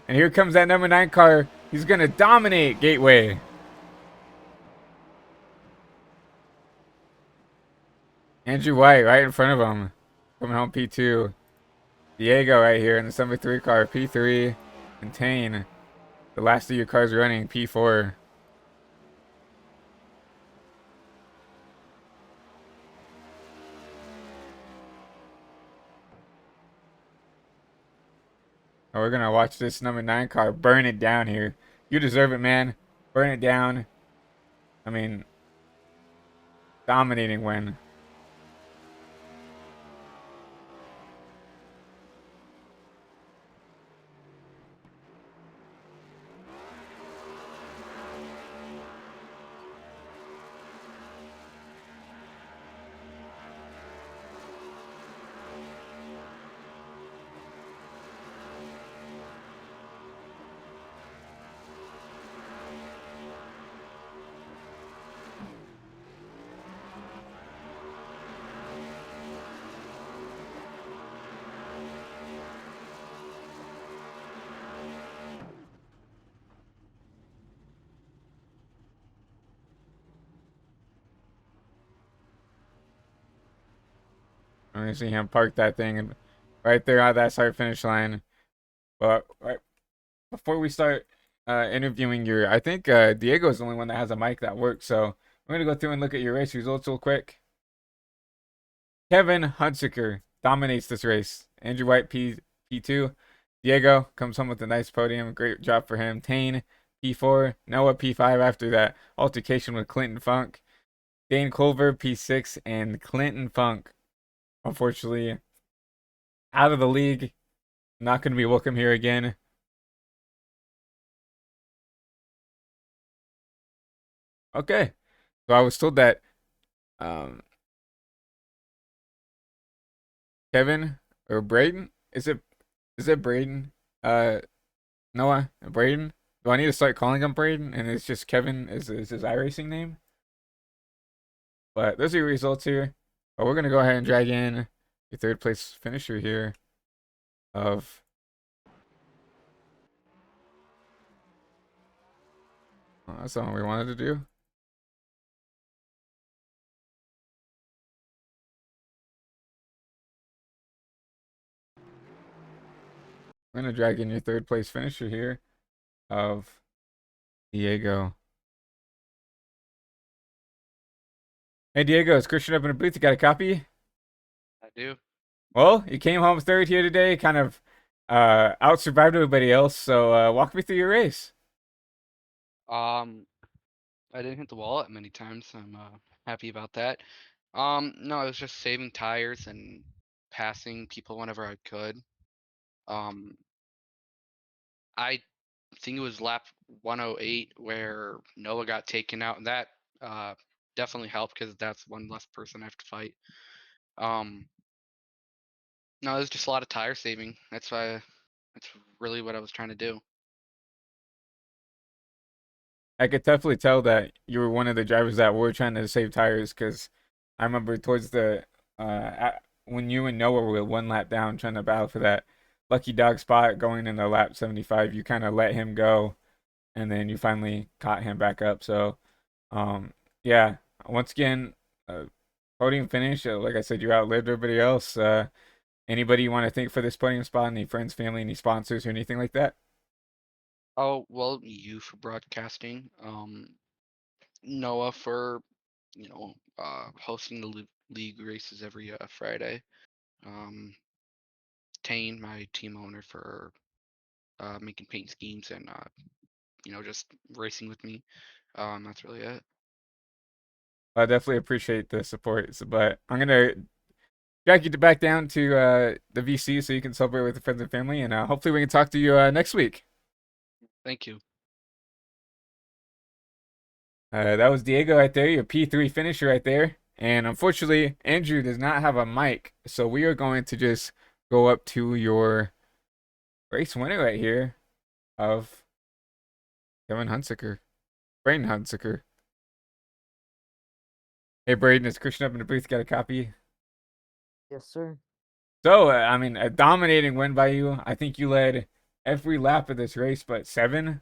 S1: And here comes that number 9 car. He's going to dominate Gateway. Andrew White right in front of him. Coming home P2. Diego right here in the number 3 car, P3. And Tane, the last of your cars running, P4. Oh, we're going to watch this number 9 car burn it down here. You deserve it, man. Burn it down. I mean, dominating win. I'm gonna see him park that thing and right there at that start finish line. But right before we start interviewing your, I think Diego is the only one that has a mic that works. So we're gonna go through and look at your race results real quick. Kevin Hunsaker dominates this race. Andrew White P2. Diego comes home with a nice podium. Great job for him. Tane P4. Noah P5 after that altercation with Clinton Funk. Dane Culver P6 and Clinton Funk, unfortunately, out of the league. Not going to be welcome here again. Okay. So I was told that um, Kevin or Braden, is it Braden? Uh, Noah, Braden. Do I need to start calling him Braden? And it's just Kevin is his iRacing name. But those are your results here. But we're gonna go ahead and drag in the third place finisher here of. Oh, that's not what we wanted to do. We're gonna drag in your third place finisher here of Diego. Hey Diego, is Christian up in the booth? You got a copy?
S2: I do.
S1: Well, you came home third here today, kind of out survived everybody else. So walk me through your race.
S2: Um, I didn't hit the wall that many times. I'm happy about that. No, I was just saving tires and passing people whenever I could. Um, I think it was lap 108 where Noah got taken out, and that uh definitely helped because that's one less person I have to fight. Um, no, it was just a lot of tire saving. That's really what I was trying to do.
S1: I could definitely tell that you were one of the drivers that were trying to save tires because I remember towards the when you and Noah were one lap down trying to battle for that lucky dog spot going into lap 75, you kind of let him go and then you finally caught him back up. So, um, yeah, once again, uh, podium finish. Like I said, you outlived everybody else. Anybody you want to thank for this podium spot? Any friends, family, any sponsors, or anything like that?
S2: Oh, well, you for broadcasting. Noah for hosting the league races every Friday. Um, Tane, my team owner, for making paint schemes and just racing with me. That's really it.
S1: I definitely appreciate the support. But I'm gonna drag you back down to the VC so you can celebrate with the friends and family, and hopefully we can talk to you next week.
S2: Thank you.
S1: That was Diego right there, your P3 finisher right there. And unfortunately, Andrew does not have a mic, so we are going to just go up to your race winner right here of Kevin Hunsaker, Braden Hunsaker. Hey, Braden, is Christian up in the booth? Got a copy?
S3: Yes, sir.
S1: So, I mean, a dominating win by you. I think you led every lap of this race, but seven.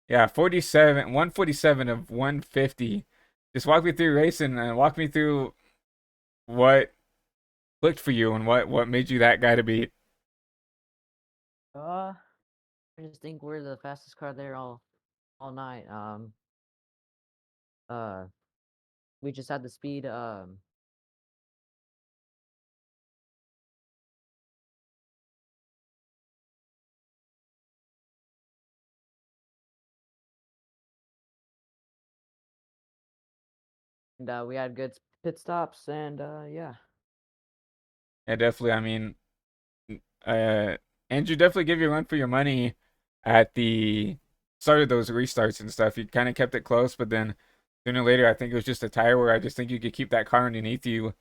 S1: Yeah, 47, 147 of 150. Just walk me through racing and walk me through what clicked for you and what made you that guy to beat.
S3: Uh, I just think we're the fastest car there all night. Uh, we just had the speed. And we had good pit stops, and yeah.
S1: Yeah, definitely. I mean, uh, Andrew definitely give you a run for your money at the start of those restarts and stuff. You kind of kept it close, but then sooner or later, I think it was just a tire where I just think you could keep that car underneath you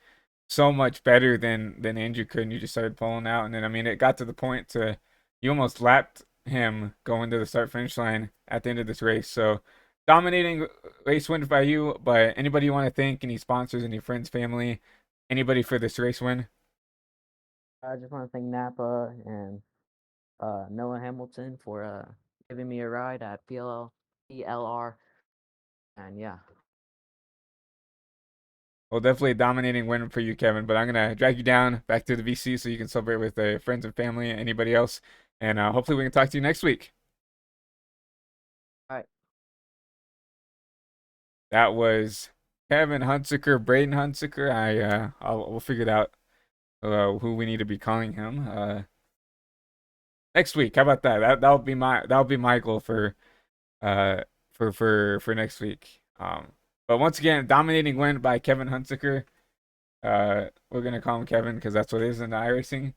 S1: so much better than Andrew could, and you just started pulling out. And then I mean, it got to the point to you almost lapped him going to the start finish line at the end of this race. So dominating race win by you. But anybody you want to thank? Any sponsors? Any friends, family? Anybody for this race win?
S3: I just want to thank Napa and Noah Hamilton for giving me a ride at PLR, and yeah.
S1: Well, definitely a dominating win for you, Kevin. But I'm gonna drag you down back to the VC so you can celebrate with friends and family and anybody else. And hopefully we can talk to you next week.
S3: All right.
S1: That was Kevin Hunsaker, Braden Hunsaker. We'll figure it out who we need to be calling him next week. How about that? That'll be my goal for next week. But once again, dominating win by Kevin Hunsaker. We're gonna call him Kevin because that's what it is in the iRacing.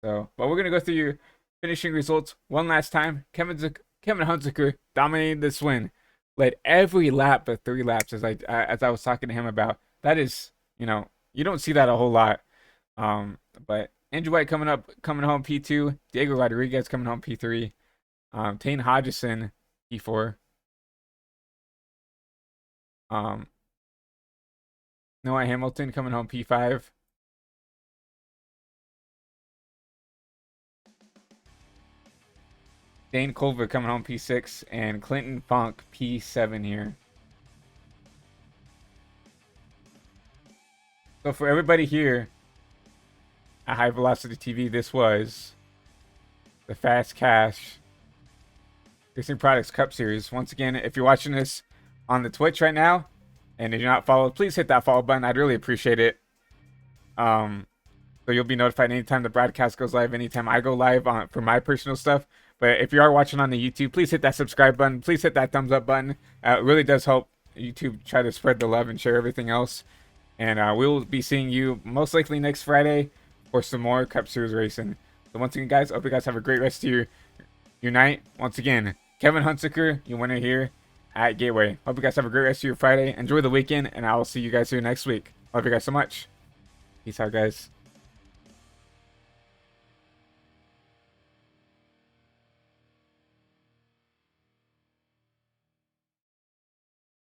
S1: So, but we're gonna go through your finishing results one last time. Kevin Hunsaker dominated this win, led every lap but 3 laps, as I was talking to him about. That is, you don't see that a whole lot. But Andrew White coming home P2, Diego Rodriguez coming home P3, Tane Hodgson P4. Noah Hamilton coming home P5. Dane Culver coming home P6. And Clinton Funk P7 here. So for everybody here at High Velocity TV, this was the Fast Cash Racing Products Cup Series. Once again, if you're watching this on the Twitch right now, and if you're not followed, please hit that follow button. I'd really appreciate it. So you'll be notified anytime the broadcast goes live, anytime I go live for my personal stuff. But if you are watching on the YouTube, please hit that subscribe button. Please hit that thumbs up button. It really does help YouTube try to spread the love and share everything else. And we'll be seeing you most likely next Friday for some more Cup Series racing. So once again, guys, I hope you guys have a great rest of your night. Once again, Kevin Hunsaker, your winner here at Gateway. Hope you guys have a great rest of your Friday. Enjoy the weekend, and I will see you guys here next week. Love you guys so much. Peace out, guys.